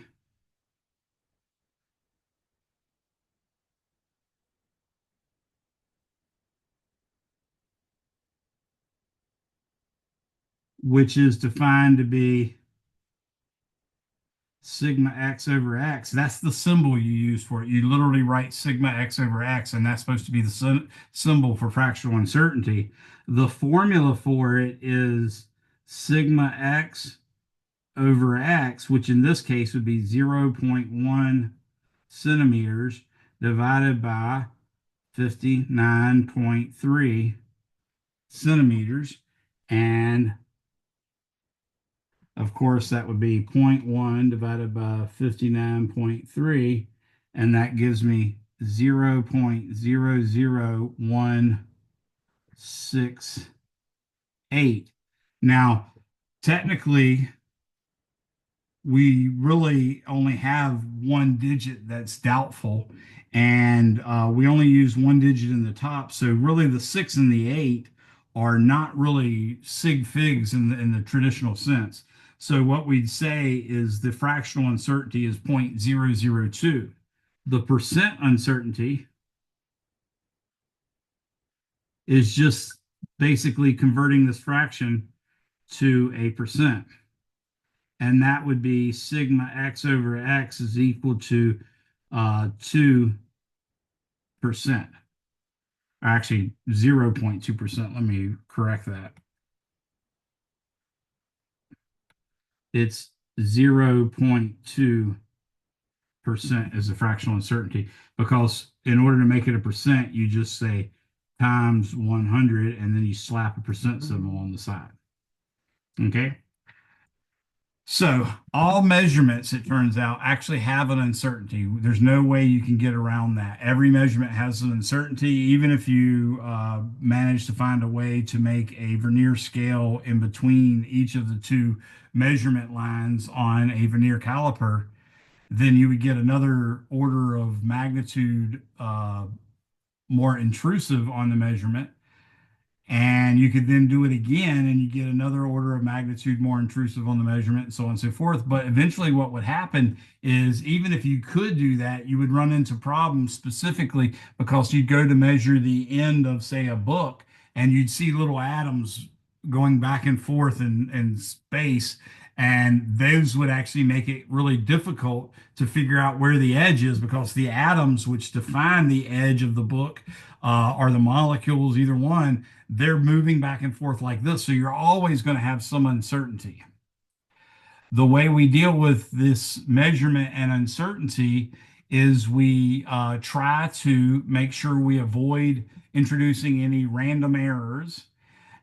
which is defined to be sigma x over x. That's the symbol you use for it. You literally write sigma x over x, and that's supposed to be the symbol for fractional uncertainty. The formula for it is sigma x over x, which in this case would be 0.1 centimeters divided by 59.3 centimeters. And of course, that would be 0.1 divided by 59.3, and that gives me 0.00168. Now, technically, we really only have one digit that's doubtful, and we only use one digit in the top. So really the 6 and the 8 are not really sig figs in the traditional sense. So what we'd say is the fractional uncertainty is 0.002. The percent uncertainty is just basically converting this fraction to a percent. And that would be sigma x over x is equal to 2%. Or actually 0.2%. Let me correct that. It's 0.2% is the fractional uncertainty, because in order to make it a percent, you just say times 100 and then you slap a percent symbol on the side. Okay. So all measurements, it turns out, actually have an uncertainty. There's no way you can get around that. Every measurement has an uncertainty, even if you manage to find a way to make a vernier scale in between each of the two measurement lines on a vernier caliper, then you would get another order of magnitude more intrusive on the measurement. And you could then do it again and you get another order of magnitude more intrusive on the measurement and so on and so forth. But eventually what would happen is, even if you could do that, you would run into problems, specifically because you'd go to measure the end of, say, a book, and you'd see little atoms going back and forth in space. And those would actually make it really difficult to figure out where the edge is, because the atoms which define the edge of the book are the molecules, either one, they're moving back and forth like this. So you're always going to have some uncertainty. The way we deal with this measurement and uncertainty is we try to make sure we avoid introducing any random errors,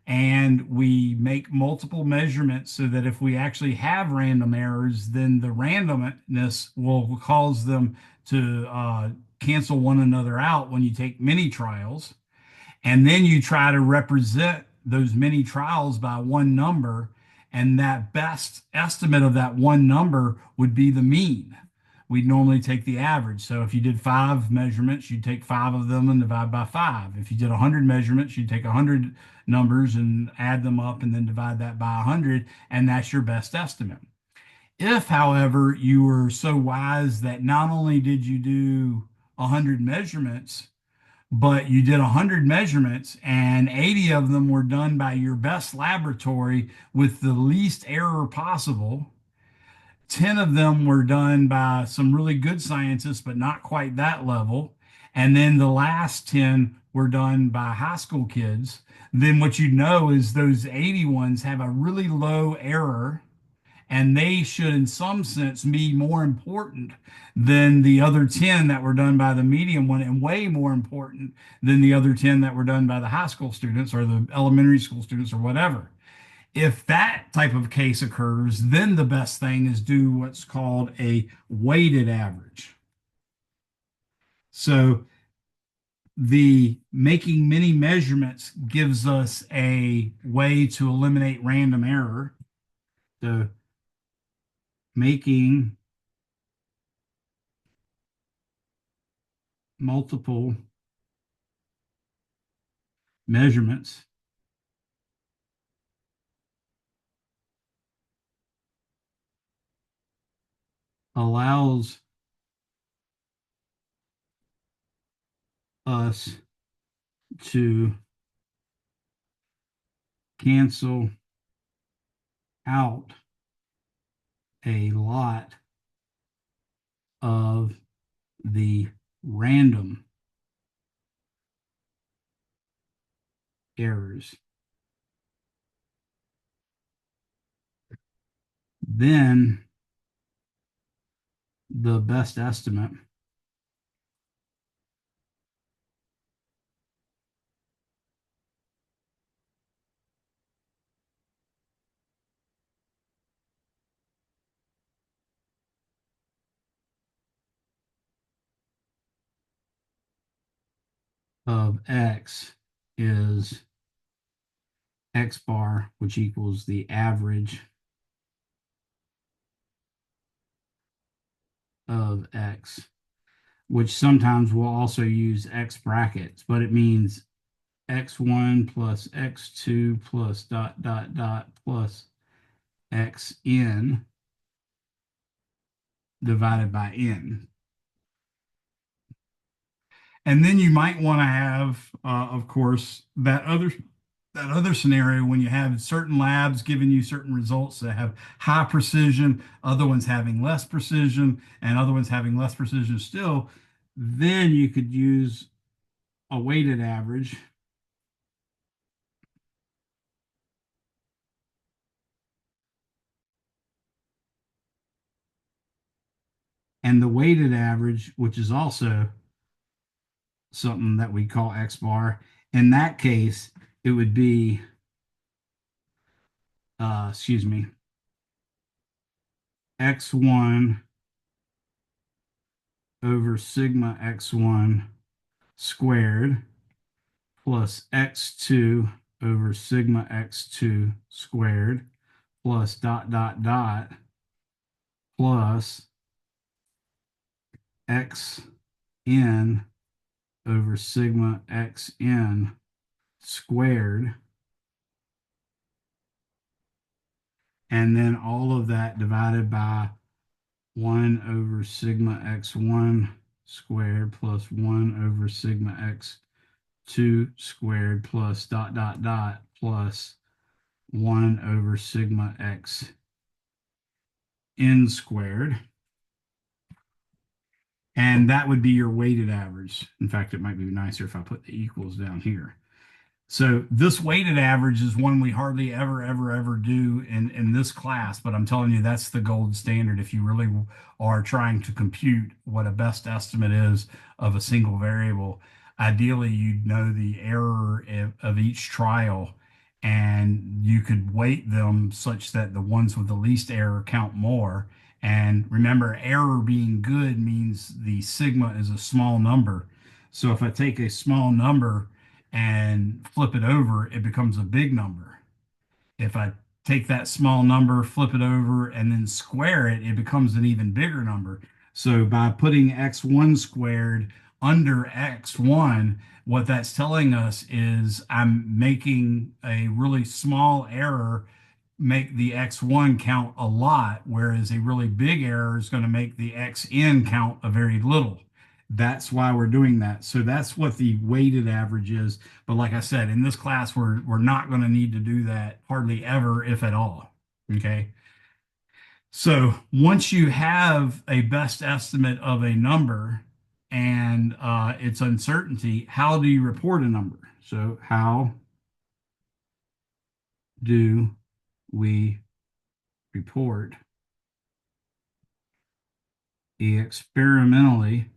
and we make multiple measurements so that if we actually have random errors, then the randomness will cause them to cancel one another out when you take many trials. And then you try to represent those many trials by one number, and that best estimate of that one number would be the mean. We'd normally take the average. So if you did 5 measurements, you'd take 5 of them and divide by 5. If you did 100 measurements, you'd take 100 numbers and add them up and then divide that by 100, and that's your best estimate. If, however, you were so wise that not only did you do 100 measurements, but you did 100 measurements and 80 of them were done by your best laboratory with the least error possible, 10 of them were done by some really good scientists, but not quite that level, and then the last 10 were done by high school kids, then what you know is those 80 ones have a really low error, and they should, in some sense, be more important than the other 10 that were done by the medium one, and way more important than the other 10 that were done by the high school students or the elementary school students or whatever. If that type of case occurs, then the best thing is do what's called a weighted average. So the making many measurements gives us a way to eliminate random error. So making multiple measurements allows us to cancel out a lot of the random errors. Then the best estimate of x is x bar, which equals the average of x, which sometimes we'll also use x brackets, but it means x1 plus x2 plus dot dot dot plus xn divided by n. And then you might want to have, of course, that other scenario when you have certain labs giving you certain results that have high precision, other ones having less precision, and other ones having less precision still. Then you could use a weighted average. And the weighted average, which is also something that we call X bar, in that case, it would be, excuse me, X1 over sigma X1 squared plus X2 over sigma X2 squared plus dot dot dot plus Xn over sigma Xn squared, and then all of that divided by 1 over sigma x1 squared plus 1 over sigma x2 squared plus dot dot dot plus 1 over sigma x n squared. And that would be your weighted average. In fact, it might be nicer if I put the equals down here. So this weighted average is one we hardly ever do in this class, but I'm telling you, that's the gold standard if you really are trying to compute what a best estimate is of a single variable. Ideally, you'd know the error of each trial, and you could weight them such that the ones with the least error count more. And remember, error being good means the sigma is a small number. So if I take a small number and flip it over, it becomes a big number. If I take that small number, flip it over, and then square it, it becomes an even bigger number. So by putting x1 squared under x1, what that's telling us is I'm making a really small error make the x1 count a lot, whereas a really big error is going to make the xn count a very little. That's why we're doing that. So that's what the weighted average is. But like I said, in this class, we're not going to need to do that hardly ever, if at all. Okay. So once you have a best estimate of a number and its uncertainty, how do you report a number? So how do we report the experimentally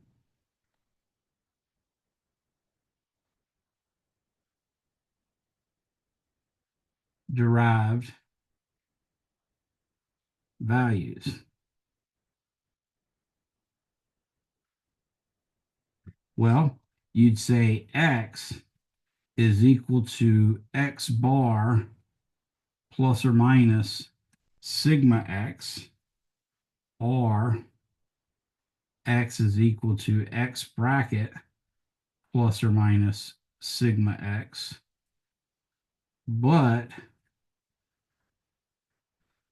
derived values? Well, you'd say X is equal to X bar plus or minus sigma X, or X is equal to X bracket plus or minus sigma X. But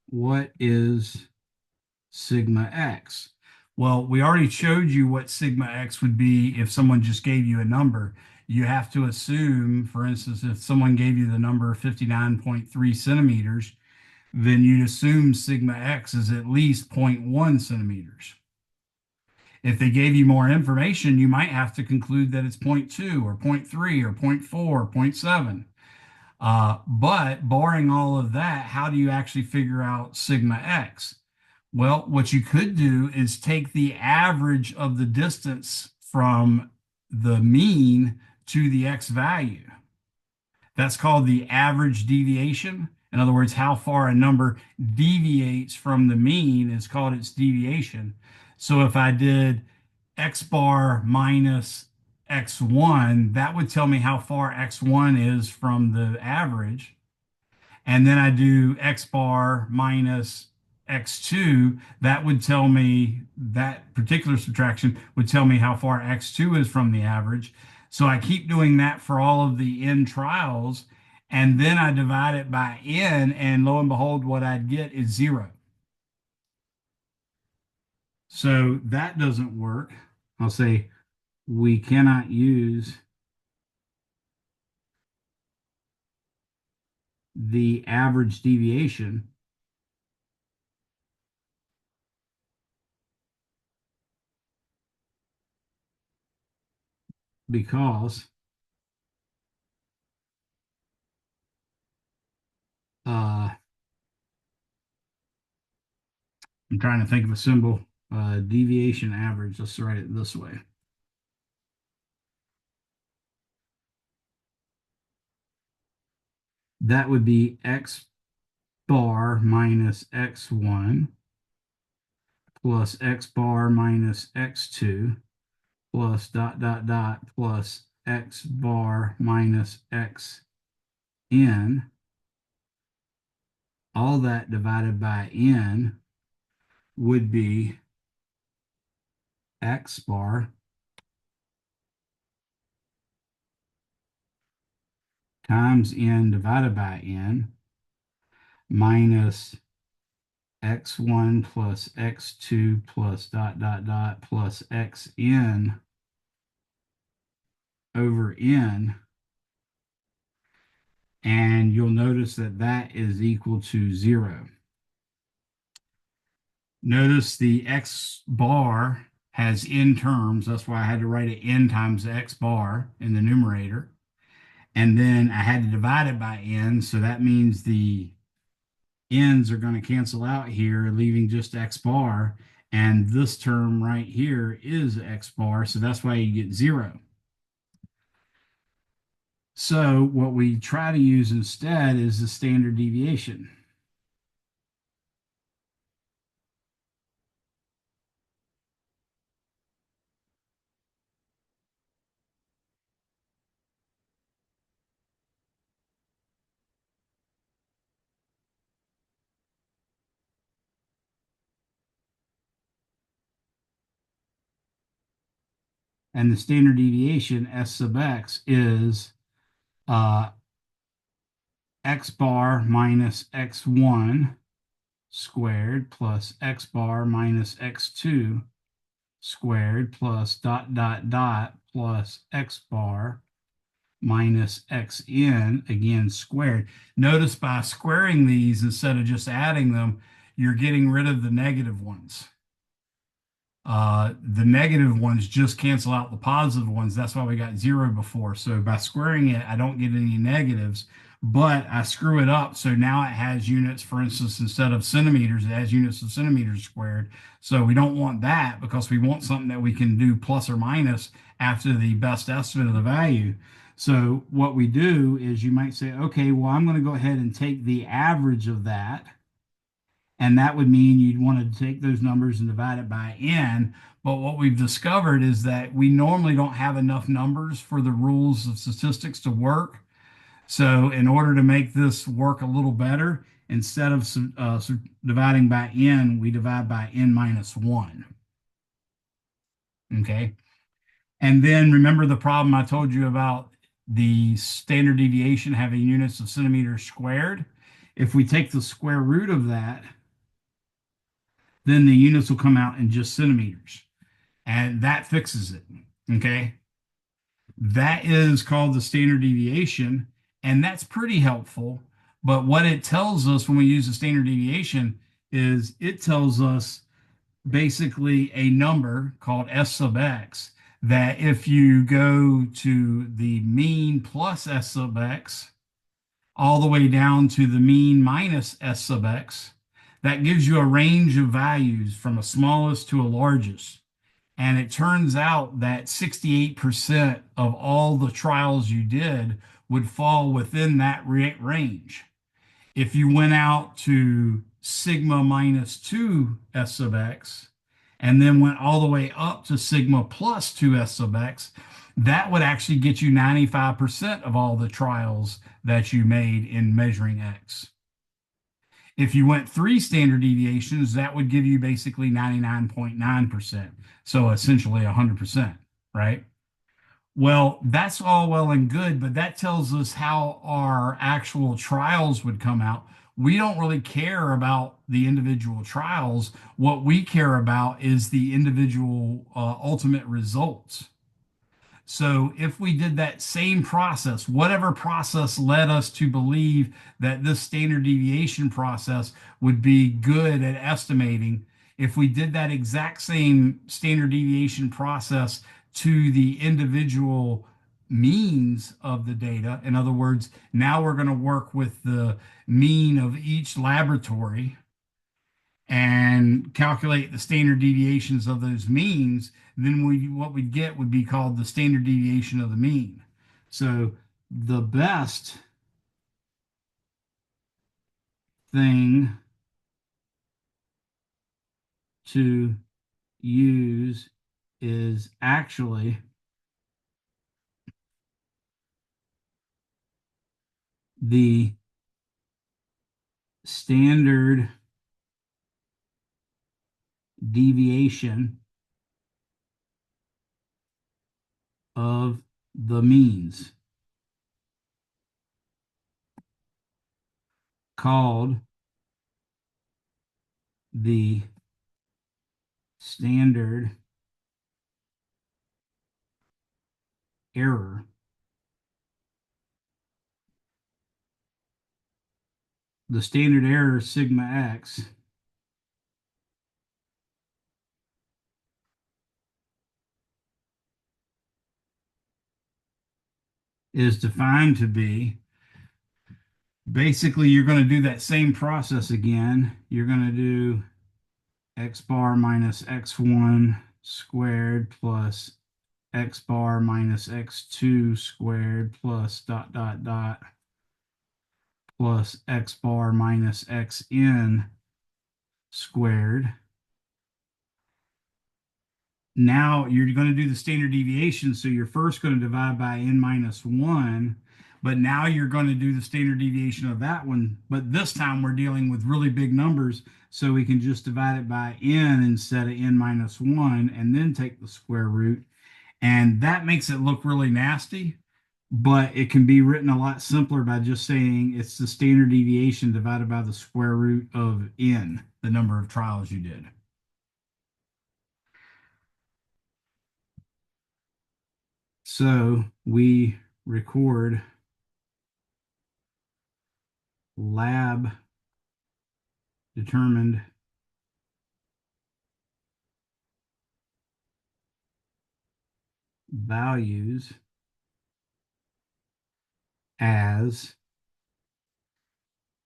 what is sigma X? Well, we already showed you what sigma X would be if someone just gave you a number. You have to assume, for instance, if someone gave you the number 59.3 centimeters, then you'd assume sigma X is at least 0.1 centimeters. If they gave you more information, you might have to conclude that it's 0.2 or 0.3 or 0.4 or 0.7. But barring all of that, how do you actually figure out sigma X? Well, what you could do is take the average of the distance from the mean to the X value. That's called the average deviation. In other words, how far a number deviates from the mean is called its deviation. So if I did X bar minus X1, that would tell me how far X1 is from the average. And then I do X bar minus X2, that would tell me, that particular subtraction would tell me how far X2 is from the average. So I keep doing that for all of the n trials, and then I divide it by n, and lo and behold, what I'd get is 0. So that doesn't work. I'll say we cannot use the average deviation because I'm trying to think of a symbol, deviation average. Let's write it this way. That would be X bar minus X1 plus X bar minus X2 plus dot dot dot plus X bar minus Xn. All that divided by n would be X bar times n divided by n minus X1 plus X2 plus dot dot dot plus Xn over n. And you'll notice that that is equal to 0. Notice the X bar has n terms. That's why I had to write it n times X bar in the numerator. And then I had to divide it by n. So that means the n's are going to cancel out here, leaving just X bar. And this term right here is X bar. So that's why you get 0. So what we try to use instead is the standard deviation. And the standard deviation, S sub x, is X bar minus X1 squared plus X bar minus X2 squared plus dot dot dot plus X bar minus Xn, again squared. Notice by squaring these instead of just adding them, you're getting rid of the negative ones. The negative ones just cancel out the positive ones. That's why we got 0 before. So by squaring it, I don't get any negatives, but I screw it up. So now it has units, for instance, instead of centimeters, it has units of centimeters squared. So we don't want that because we want something that we can do plus or minus after the best estimate of the value. So what we do is you might say, okay, well, I'm going to go ahead and take the average of that. And that would mean you'd want to take those numbers and divide it by n. But what we've discovered is that we normally don't have enough numbers for the rules of statistics to work. So in order to make this work a little better, instead of dividing by n, we divide by n minus 1. Okay. And then remember the problem I told you about the standard deviation having units of centimeters squared? If we take the square root of that, then the units will come out in just centimeters. And that fixes it. Okay. That is called the standard deviation. And that's pretty helpful. But what it tells us when we use the standard deviation is it tells us basically a number called S sub x, that if you go to the mean plus S sub x all the way down to the mean minus S sub x, that gives you a range of values from a smallest to a largest. And it turns out that 68% of all the trials you did would fall within that range. If you went out to sigma minus 2 S sub x and then went all the way up to sigma plus 2 S sub x, that would actually get you 95% of all the trials that you made in measuring x. If you went 3 standard deviations, that would give you basically 99.9%. So essentially 100%, right? Well, that's all well and good, but that tells us how our actual trials would come out. We don't really care about the individual trials. What we care about is the individual ultimate results. So if we did that same process, whatever process led us to believe that this standard deviation process would be good at estimating, if we did that exact same standard deviation process to the individual means of the data, in other words, now we're going to work with the mean of each laboratory and calculate the standard deviations of those means, then what we'd get would be called the standard deviation of the mean. So the best thing to use is actually the standard deviation of the means, called the standard error. The standard error sigma x is defined to be, basically you're going to do that same process again. You're going to do x bar minus x1 squared plus x bar minus x2 squared plus dot dot dot plus x bar minus xn squared. Now you're going to do the standard deviation. So you're first going to divide by n minus 1, but now you're going to do the standard deviation of that one. But this time we're dealing with really big numbers, so we can just divide it by n instead of n minus 1 and then take the square root. And that makes it look really nasty, but it can be written a lot simpler by just saying it's the standard deviation divided by the square root of n, the number of trials you did. So we record lab determined values as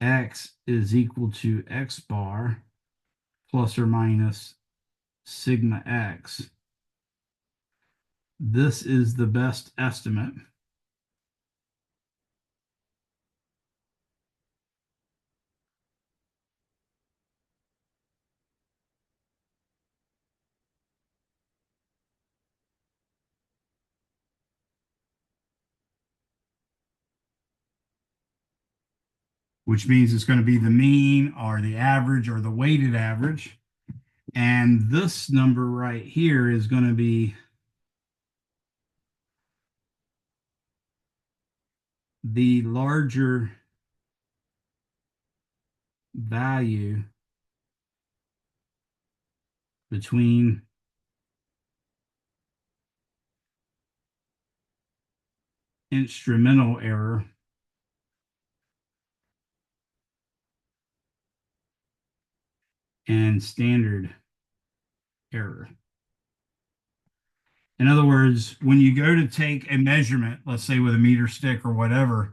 x is equal to x bar plus or minus sigma x. This is the best estimate which means it's going to be the mean or the average or the weighted average. And this number right here is going to be the larger value between instrumental error and standard error. In other words, when you go to take a measurement, let's say with a meter stick or whatever,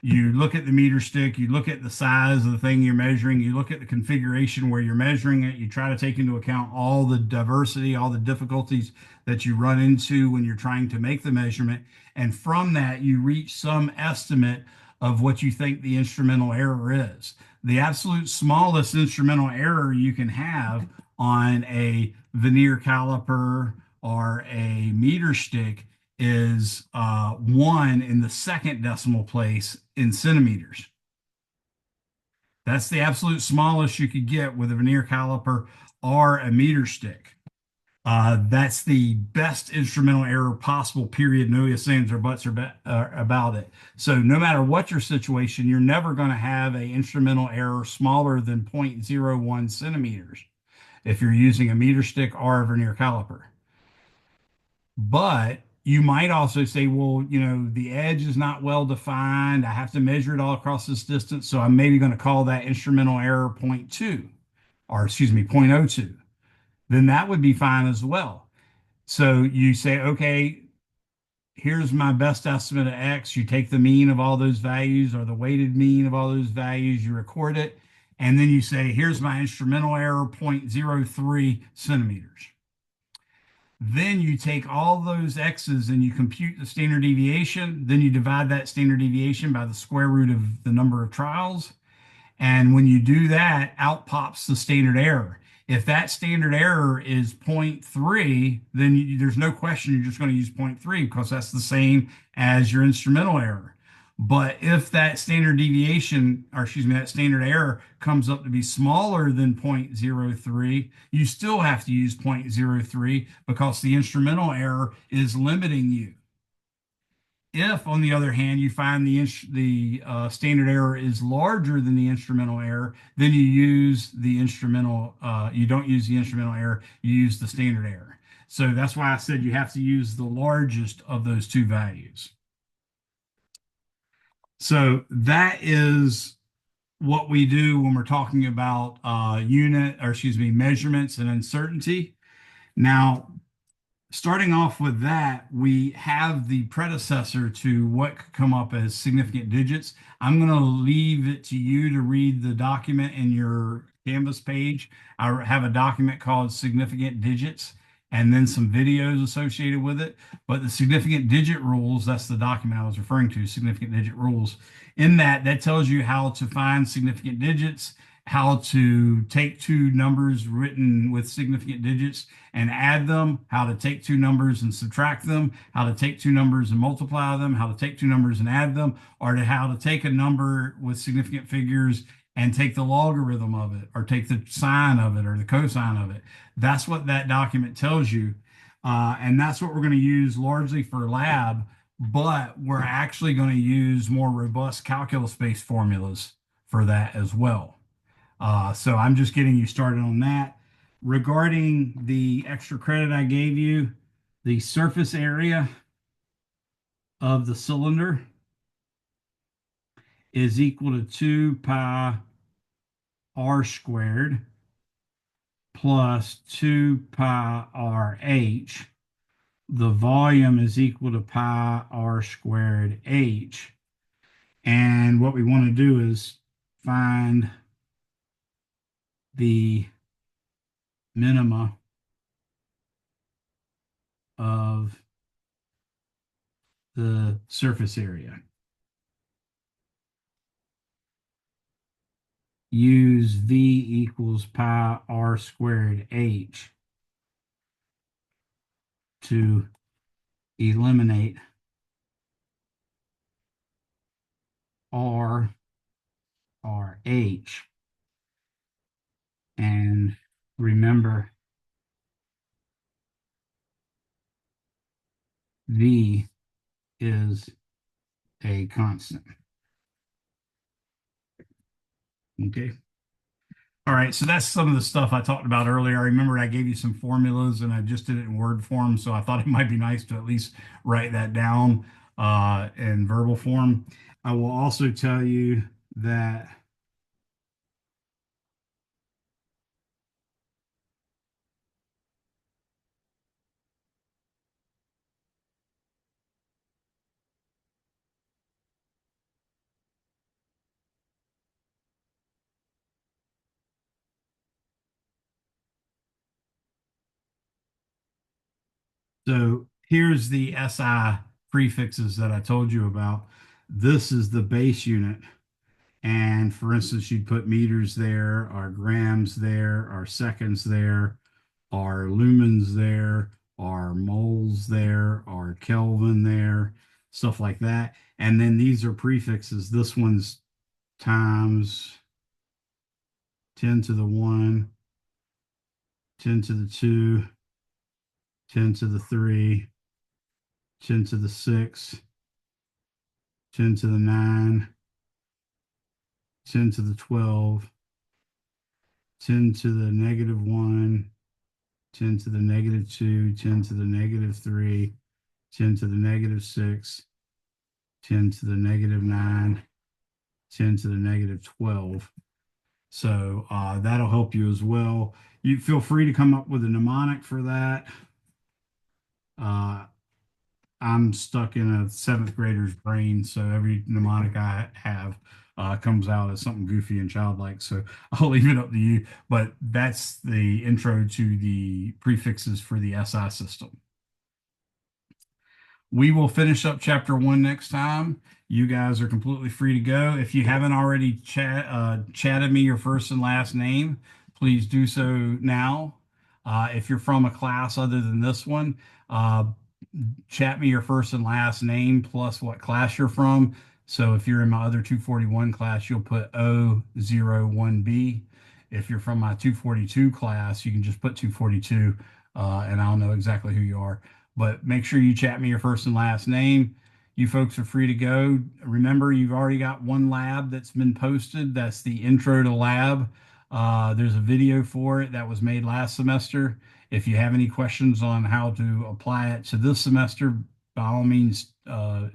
you look at the meter stick, you look at the size of the thing you're measuring, you look at the configuration where you're measuring it, you try to take into account all the diversity, all the difficulties that you run into when you're trying to make the measurement. And from that, you reach some estimate of what you think the instrumental error is. The absolute smallest instrumental error you can have on a vernier caliper or a meter stick is 1 in the second decimal place in centimeters. That's the absolute smallest you could get with a vernier caliper or a meter stick. That's the best instrumental error possible, period. No ifs, ands, or buts about it. So no matter what your situation, you're never going to have an instrumental error smaller than 0.01 centimeters if you're using a meter stick or a vernier caliper. But you might also say, well, the edge is not well defined. I have to measure it all across this distance. So I'm maybe going to call that instrumental error 0.2, or excuse me, 0.02. Then that would be fine as well. So you say, okay, here's my best estimate of X. You take the mean of all those values or the weighted mean of all those values, you record it. And then you say, here's my instrumental error, 0.03 centimeters. Then you take all those X's and you compute the standard deviation. Then you divide that standard deviation by the square root of the number of trials. And when you do that, out pops the standard error. If that standard error is 0.3, then there's no question you're just going to use 0.3 because that's the same as your instrumental error. But if that standard deviation, or excuse me, that standard error comes up to be smaller than 0.03, you still have to use 0.03 because the instrumental error is limiting you. If, on the other hand, you find the standard error is larger than the instrumental error, then you use the instrumental, you don't use the instrumental error, you use the standard error. So that's why I said you have to use the largest of those two values. So that is what we do when we're talking about measurements and uncertainty. Now, starting off with that, we have the predecessor to what could come up as significant digits. I'm going to leave it to you to read the document in your Canvas page. I have a document called Significant Digits and then some videos associated with it. But the significant digit rules, that's the document I was referring to, significant digit rules. In that tells you how to find significant digits, how to take two numbers written with significant digits and add them, how to take two numbers and subtract them, how to take two numbers and multiply them, how to take two numbers and add them, or how to take a number with significant figures and take the logarithm of it, or take the sine of it, or the cosine of it. That's what that document tells you. And that's what we're going to use largely for lab, but we're actually going to use more robust calculus-based formulas for that as well. So I'm just getting you started on that. Regarding the extra credit I gave you, the surface area of the cylinder is equal to 2 pi r squared plus 2 pi rh. The volume is equal to pi r squared h. And what we want to do is find the minima of the surface area. Use V equals pi r squared h to eliminate r H. And remember, V is a constant. Okay. All right, so that's some of the stuff I talked about earlier. I remember I gave you some formulas and I just did it in word form, so I thought it might be nice to at least write that down in verbal form. I will also tell you that so here's the SI prefixes that I told you about. This is the base unit. And for instance, you'd put meters there, or grams there, or seconds there, or lumens there, or moles there, or Kelvin there, stuff like that. And then these are prefixes. This one's times 10 to the 1, 10 to the 2, 10 to the 3, 10 to the 6, 10 to the 9, 10 to the 12, 10 to the -1, 10 to the -2, 10 to the -3, 10 to the -6, 10 to the -9, 10 to the -12. So that'll help you as well. You feel free to come up with a mnemonic for that. I'm stuck in a seventh grader's brain, so every mnemonic I have comes out as something goofy and childlike. So I'll leave it up to you. But that's the intro to the prefixes for the SI system. We will finish up chapter 1 next time. You guys are completely free to go. If you haven't already chatted me your first and last name, please do so now. If you're from a class other than this one, chat me your first and last name plus what class you're from. So if you're in my other 241 class, you'll put O01B. If you're from my 242 class, you can just put 242 and I'll know exactly who you are. But make sure you chat me your first and last name. You folks are free to go. Remember, you've already got one lab that's been posted. That's the intro to lab. There's a video for it that was made last semester. If you have any questions on how to apply it to this semester, by all means,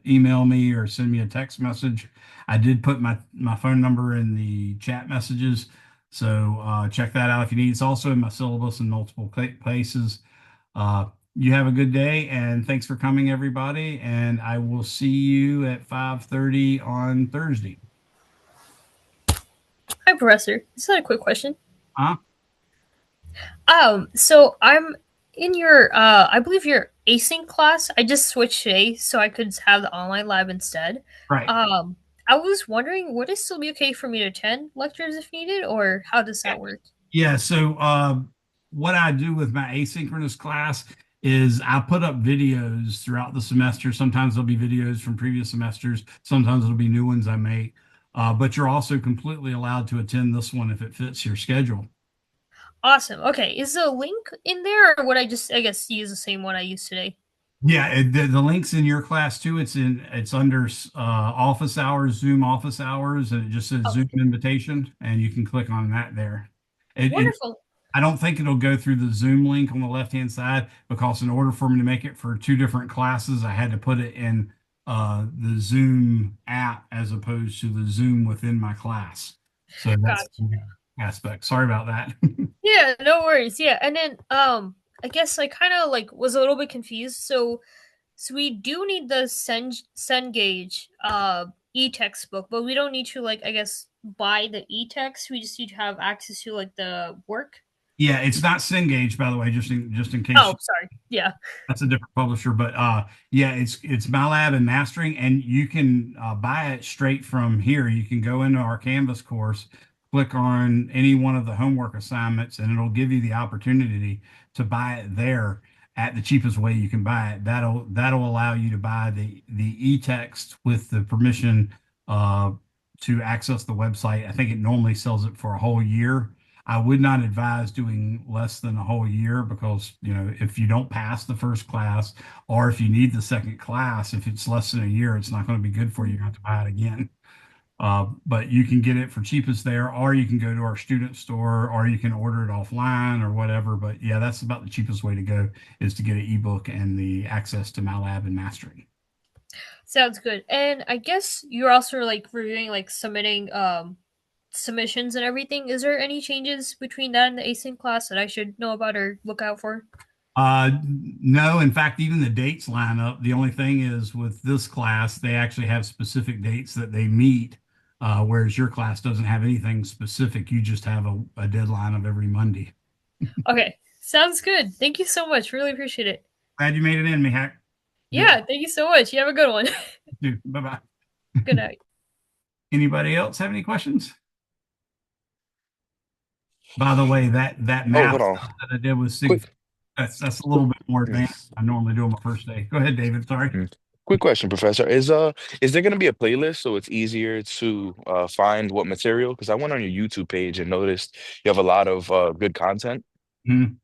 email me or send me a text message. I did put my phone number in the chat messages, so check that out if you need. It's also in my syllabus in multiple places. You have a good day, and thanks for coming, everybody. And I will see you at 5:30 on Thursday. Hi, Professor. Just had a quick question. Huh? So I'm in your, I believe your async class. I just switched today so I could have the online lab instead. Right. I was wondering, would it still be okay for me to attend lectures if needed, or how does that work? Yeah. So what I do with my asynchronous class is I put up videos throughout the semester. Sometimes there'll be videos from previous semesters. Sometimes it'll be new ones I make. But you're also completely allowed to attend this one if it fits your schedule. Awesome. Okay. Is the link in there, or would I just, I guess, use the same one I used today? Yeah, the link's in your class too. It's under office hours, Zoom office hours, and it just says Oh, Zoom invitation, and you can click on that there. wonderful. I don't think it'll go through the Zoom link on the left-hand side because in order for me to make it for two different classes, I had to put it in the Zoom app as opposed to the Zoom within my class. So that's Gotcha. the aspect. Sorry about that. Yeah, no worries. Yeah, and then I guess I kind of like was a little bit confused. So we do need the Cengage e-textbook, but we don't need to like I guess buy the e-text. We just need to have access to like the work. Yeah, it's not Cengage, by the way, just in case Oh, sorry. Yeah. that's a different publisher. But yeah, it's MyLab and Mastering, and you can buy it straight from here. You can go into our Canvas course, click on any one of the homework assignments, and it'll give you the opportunity to buy it there at the cheapest way you can buy it. That'll allow you to buy the e-text with the permission to access the website. I think it normally sells it for a whole year. I would not advise doing less than a whole year because, if you don't pass the first class or if you need the second class, if it's less than a year, it's not going to be good for you. You have to buy it again. But you can get it for cheapest there, or you can go to our student store, or you can order it offline or whatever. But yeah, that's about the cheapest way to go is to get an ebook and the access to MATLAB and mastering. Sounds good. And I guess you're also like reviewing like submitting submissions and everything. Is there any changes between that and the async class that I should know about or look out for? No, in fact, even the dates line up. The only thing is with this class, they actually have specific dates that they meet, whereas your class doesn't have anything specific. You just have a deadline of every Monday. Okay, sounds good. Thank you so much. Really appreciate it. Glad you made it in, Mihak. Yeah, thank you so much. You have a good one. Bye bye. Good night. Anybody else have any questions? By the way, that Oh, math hold on. stuff that I did with Sig, Quick. that's a little bit more mm, advanced. I normally do on my first day. Go ahead, David. Sorry. mm. Quick question, Professor. Is there gonna be a playlist so it's easier to find what material? Because I went on your YouTube page and noticed you have a lot of good content. Mhm.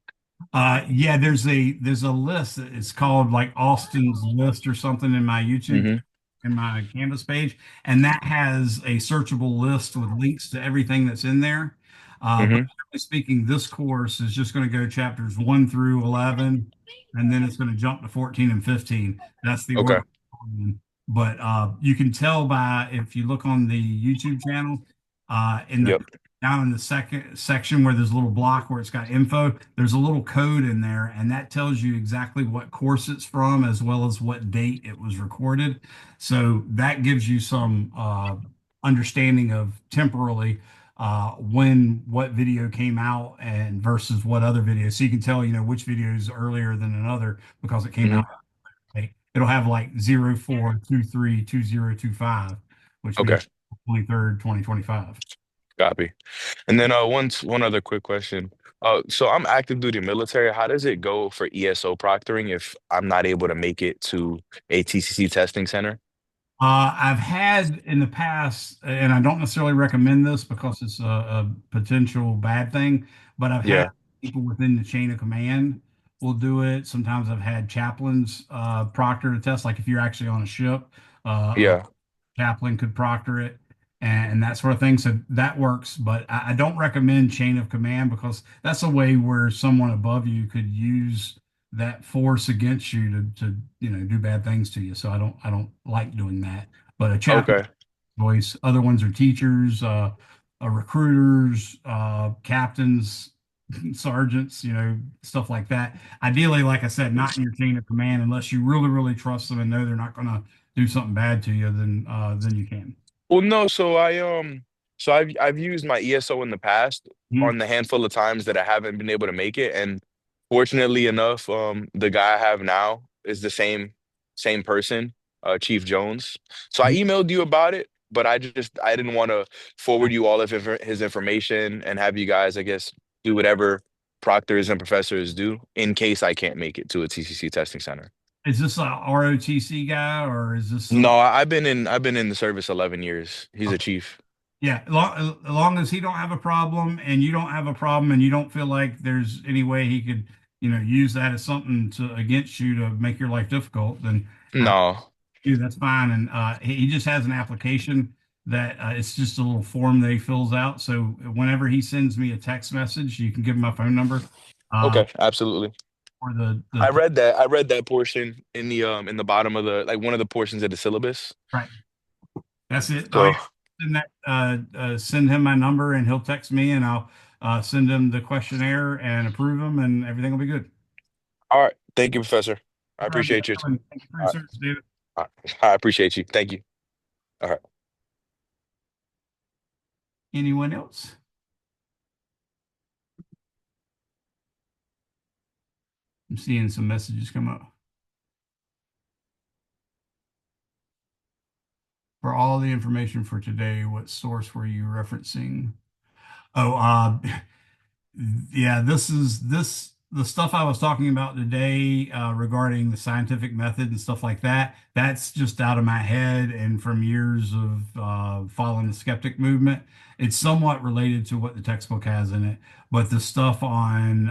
Yeah, there's a list. It's called like Austin's list or something in my YouTube, Hmm. in my Canvas page, and that has a searchable list with links to everything that's in there. But Hmm. generally speaking, this course is just going to go chapters 1 through 11, and then it's going to jump to 14 and 15. That's the Okay. order. But you can tell by if you look on the YouTube channel, in the Yep. down in the second section where there's a little block where it's got info, there's a little code in there, and that tells you exactly what course it's from as well as what date it was recorded. So that gives you some understanding of temporally when what video came out and versus what other video. So you can tell, which video is earlier than another because it came Hmm. out. It'll have like 04232025, which Okay. means 23rd, 2025. Copy. And then one other quick question. So I'm active duty military. How does it go for ESO proctoring if I'm not able to make it to a TCC testing center? I've had in the past, and I don't necessarily recommend this because it's a potential bad thing, but I've had Yeah. people within the chain of command will do it. Sometimes I've had chaplains proctor the test, like if you're actually on a ship, a Yeah. chaplain could proctor it and that sort of thing. So that works, but I don't recommend chain of command because that's a way where someone above you could use that force against you to do bad things to you. So I don't like doing that. But a chaplain Okay. voice, other ones are teachers, recruiters, captains, sergeants, stuff like that. Ideally, like I said, not in your chain of command unless you really, really trust them and know they're not going to do something bad to you, then you can. Well, no, so I've used my ESO in the past Mhm. on the handful of times that I haven't been able to make it. And fortunately enough, the guy I have now is the same person, Chief Jones. So I emailed you about it, but I didn't want to forward you all of his information and have you guys, I guess, do whatever proctors and professors do in case I can't make it to a TCC testing center. Is this a ROTC guy or is this some? No, I've been in the service 11 years. He's a chief. Yeah, as long as he don't have a problem and you don't have a problem and you don't feel like there's any way he could, use that as something to against you to make your life difficult, then No. that's fine. And he just has an application that it's just a little form that he fills out. So whenever he sends me a text message, you can give him my phone number uh, Okay, absolutely. or the I read that. I read that portion in the bottom of the like one of the portions of the syllabus. right. That's it. All you So, send that send him my number and he'll text me and I'll send him the questionnaire and approve him and everything will be good. all right. Thank you, Professor. I All right, appreciate you. thank you for your All right. service, David. All right. I appreciate you. Thank you. All right. Anyone else? I'm seeing some messages come up. For all the information for today, what source were you referencing? Oh, yeah, this the stuff I was talking about today regarding the scientific method and stuff like that, that's just out of my head and from years of following the skeptic movement. It's somewhat related to what the textbook has in it, but the stuff on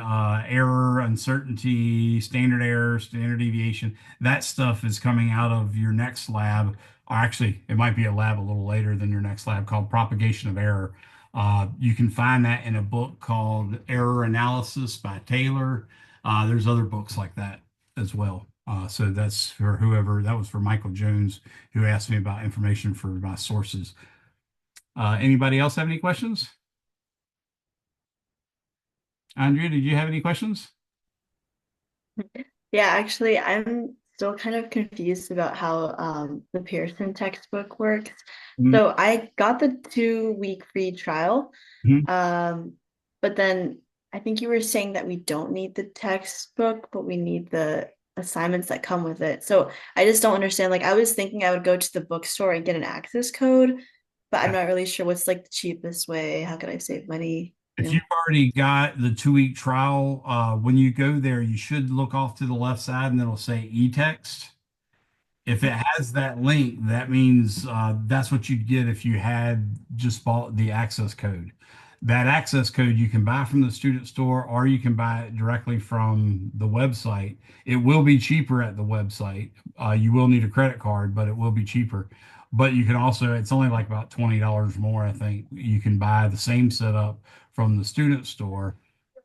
error, uncertainty, standard error, standard deviation, that stuff is coming out of your next lab. Or actually, it might be a lab a little later than your next lab called propagation of error. You can find that in a book called Error Analysis by Taylor. There's other books like that as well. So that's for whoever, that was for Michael Jones, who asked me about information for my sources. Anybody else have any questions? Andrea, did you have any questions? Yeah, actually, I'm still kind of confused about how the Pearson textbook works. Mhm. So I got the 2-week free trial, Mhm. um, but then I think you were saying that we don't need the textbook, but we need the assignments that come with it. So I just don't understand. Like I was thinking I would go to the bookstore and get an access code, but I'm not really sure what's like the cheapest way. How can I save money? If you've already got the 2-week trial, when you go there, you should look off to the left side and it'll say e-text. If it has that link, that means that's what you'd get if you had just bought the access code. That access code you can buy from the student store or you can buy it directly from the website. It will be cheaper at the website. You will need a credit card, but it will be cheaper. But you can also, it's only like about $20 more, I think. You can buy the same setup from the student store,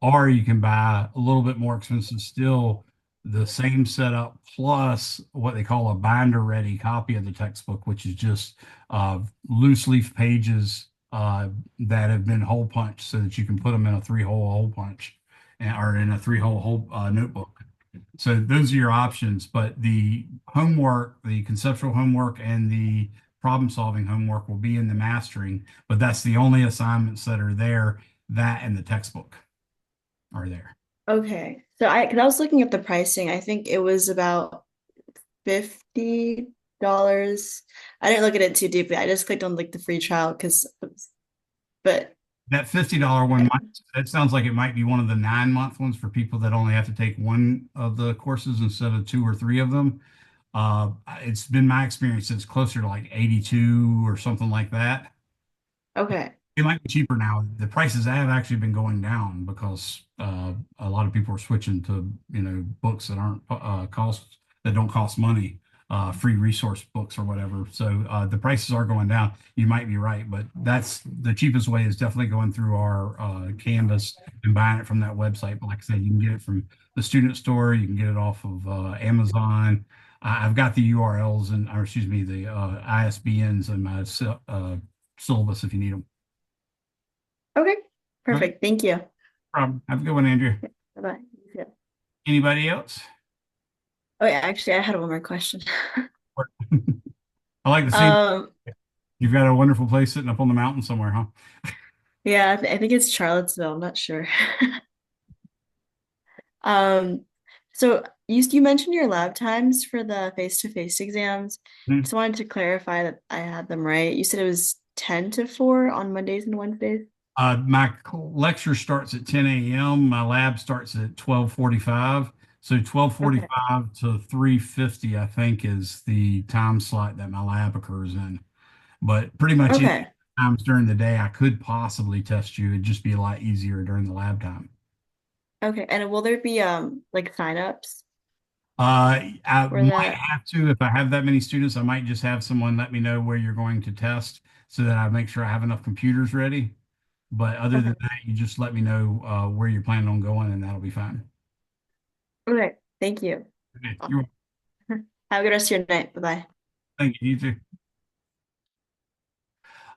or you can buy a little bit more expensive still the same setup plus what they call a binder ready copy of the textbook, which is just loose leaf pages that have been hole punched so that you can put them in a 3-hole hole punch or in a 3-hole notebook. So those are your options. But the homework, the conceptual homework and the problem solving homework will be in the mastering, but that's the only assignments that are there. That and the textbook are there. Okay. So because I was looking at the pricing, I think it was about $50. I didn't look at it too deeply. I just clicked on like the free trial but That $50 one might, that sounds like it might be one of the 9-month ones for people that only have to take one of the courses instead of 2 or 3 of them. It's been my experience it's closer to like 82 or something like that. okay. It might be cheaper now. The prices have actually been going down because a lot of people are switching to, books that aren't that don't cost money, free resource books or whatever. So the prices are going down. You might be right, but that's the cheapest way is definitely going through our Canvas and buying it from that website. But like I said, you can get it from the student store. You can get it off of Amazon. I've got the URLs or excuse me, the ISBNs in my syllabus if you need them. Okay. All right, Perfect. Thank you. problem. Have a good one, Andrew. Bye-bye. Yeah. Anybody else? Oh yeah, actually I had one more question. I like the same. Um, You've got a wonderful place sitting up on the mountain somewhere, huh? yeah, I think it's Charlottesville, I'm not sure. Um, so you mentioned your lab times for the face-to-face exams. Mhm. Just wanted to clarify that I had them right. You said it was 10 to 4 on Mondays and Wednesdays. My lecture starts at 10 a.m. My lab starts at 12:45. So Okay. 12:45 to 3:50, I think, is the time slot that my lab occurs in. But pretty much any Okay. times during the day, I could possibly test you. It'd just be a lot easier during the lab time. Okay. And will there be like signups I for might that? have to, if I have that many students, I might just have someone let me know where you're going to test so that I make sure I have enough computers ready. But other than Okay. that, you just let me know where you're planning on going and that'll be fine. Okay. Thank you. Okay, you're Awesome. welcome. Have a good rest of your night. Bye-bye. Thank you. You too.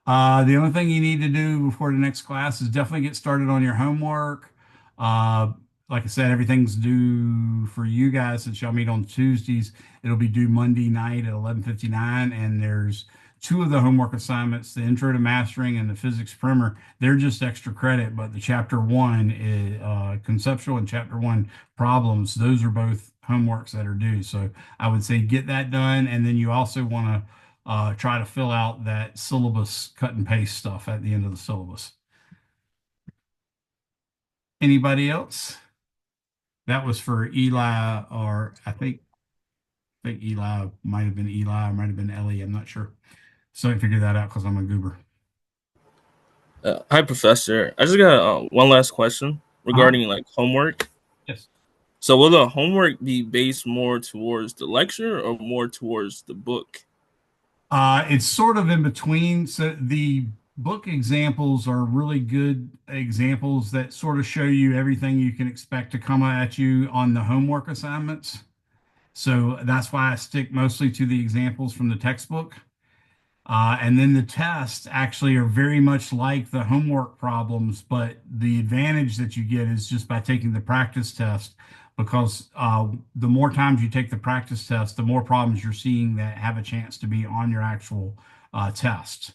The only thing you need to do before the next class is definitely get started on your homework. Uh, like I said, everything's due for you guys since y'all meet on Tuesdays. It'll be due Monday night at 11:59, and there's 2 of the homework assignments, the Intro to Mastering and the Physics Primer. They're just extra credit, but the Chapter 1 is conceptual and Chapter 1 problems. Those are both homeworks that are due. So I would say get that done, and then you also want to try to fill out that syllabus cut and paste stuff at the end of the syllabus. Anybody else? That was for Eli, or I think Eli might have been Eli, or might have been Ellie. I'm not sure. So I figured that out because I'm a goober. Hi, Professor. I just got one last question Uh-huh. regarding like homework. Yes. So, will the homework be based more towards the lecture or more towards the book? It's sort of in between. So the book examples are really good examples that sort of show you everything you can expect to come at you on the homework assignments. So that's why I stick mostly to the examples from the textbook. And then the tests actually are very much like the homework problems, but the advantage that you get is just by taking the practice test, because the more times you take the practice test, the more problems you're seeing that have a chance to be on your actual test.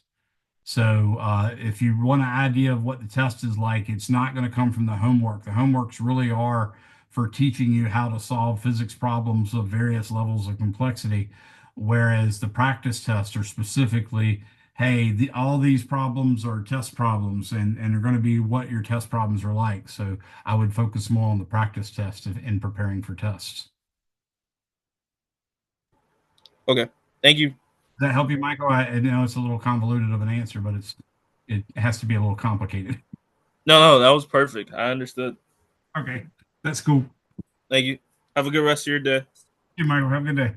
So if you want an idea of what the test is like, it's not going to come from the homework. The homeworks really are for teaching you how to solve physics problems of various levels of complexity, whereas the practice tests are specifically, hey, all these problems are test problems, and they're going to be what your test problems are like. So I would focus more on the practice test in preparing for tests. Okay, thank you. Does that help you, Michael? I know it's a little convoluted of an answer, but it has to be a little complicated. No, that was perfect. I understood. Okay, that's cool. Thank you. Have a good rest of your day. Hey, Michael, have a good day.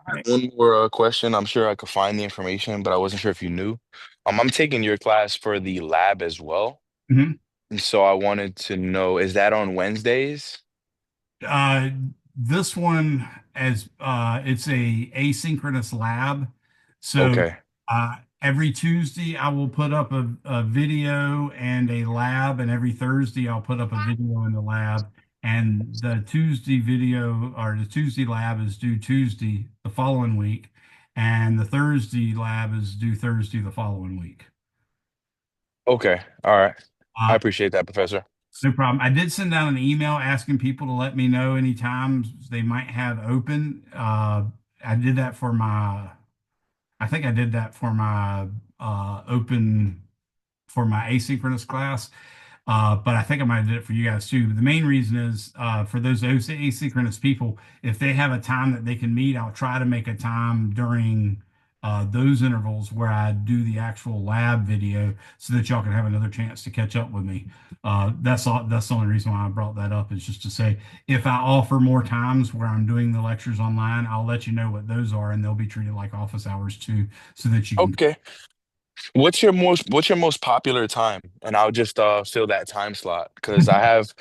All right. One more question. I'm sure I could find the information, but I wasn't sure if you knew. I'm taking your class for the lab as well. Mhm. And so I wanted to know, is that on Wednesdays? Uh, this one, as it's a asynchronous lab, so Okay. every Tuesday I will put up a video and a lab, and every Thursday I'll put up a video in the lab. And the Tuesday video or the Tuesday lab is due Tuesday the following week, and the Thursday lab is due Thursday the following week. Okay. All right. I Uh, appreciate that, Professor. No problem. I did send out an email asking people to let me know any times they might have open. I did that for I think I did that for my open for my asynchronous class. But I think I might have did it for you guys too. The main reason is for those asynchronous people, if they have a time that they can meet, I'll try to make a time during those intervals where I do the actual lab video so that y'all can have another chance to catch up with me. That's all. That's the only reason why I brought that up, is just to say if I offer more times where I'm doing the lectures online, I'll let you know what those are, and they'll be treated like office hours too, so that you can. Okay. What's your most popular time? And I'll just fill that time slot because I have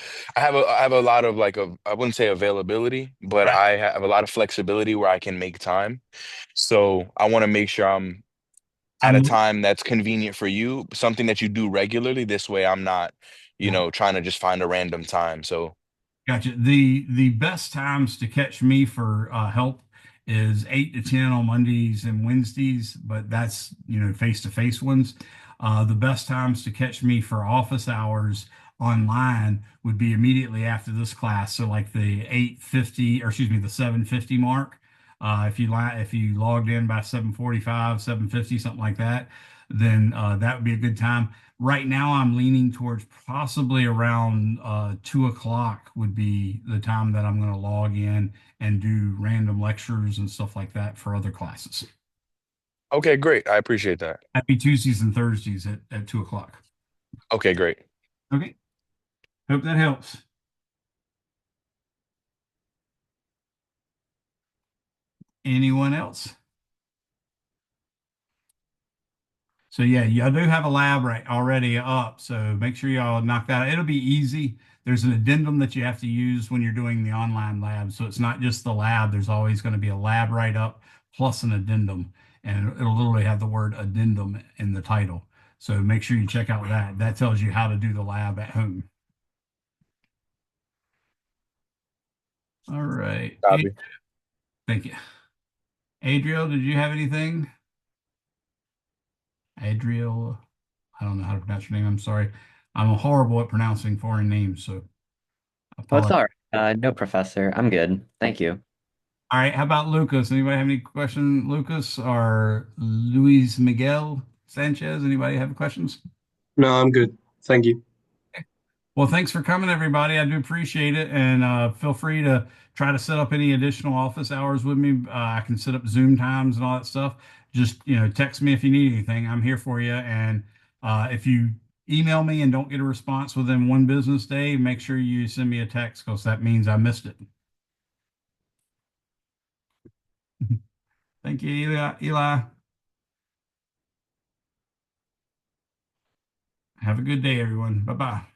a lot of I wouldn't say availability, but Right. I have a lot of flexibility where I can make time. So I want to make sure I'm at a I'm time that's convenient for you, something that you do regularly. This way I'm not, right. trying to just find a random time. So Gotcha. The best times to catch me for help is 8 to 10 on Mondays and Wednesdays, but that's face-to-face ones. The best times to catch me for office hours online would be immediately after this class. So like the 8:50, or excuse me, the 7:50 mark. If you logged in by 7:45, 7:50, something like that, then that would be a good time. Right now, I'm leaning towards possibly around 2 o'clock would be the time that I'm going to log in and do random lectures and stuff like that for other classes. okay, great. I appreciate that. Happy Tuesdays and Thursdays at 2 o'clock. Okay, great. Okay. Hope that helps. Anyone else? So yeah, y'all do have a lab right already up. So make sure y'all knock that out. It'll be easy. There's an addendum that you have to use when you're doing the online lab. So it's not just the lab. There's always going to be a lab write up plus an addendum. And it'll literally have the word addendum in the title. So make sure you check out that. That tells you how to do the lab at home. All right. Copy. Thank you. Adriel, did you have anything? Adriel, I don't know how to pronounce your name. I'm sorry. I'm horrible at pronouncing foreign names, so I Oh, it's apologize. all right. No, Professor. I'm good. Thank you. All right, how about Lucas? Anybody have any question? Lucas or Luis Miguel Sanchez? Anybody have questions? No, I'm good. Thank you. Well, thanks for coming, everybody. I do appreciate it. And feel free to try to set up any additional office hours with me. I can set up Zoom times and all that stuff. Just, text me if you need anything. I'm here for you. And if you email me and don't get a response within one business day, make sure you send me a text because that means I missed it. Thank you, Eli. Have a good day, everyone. Bye-bye.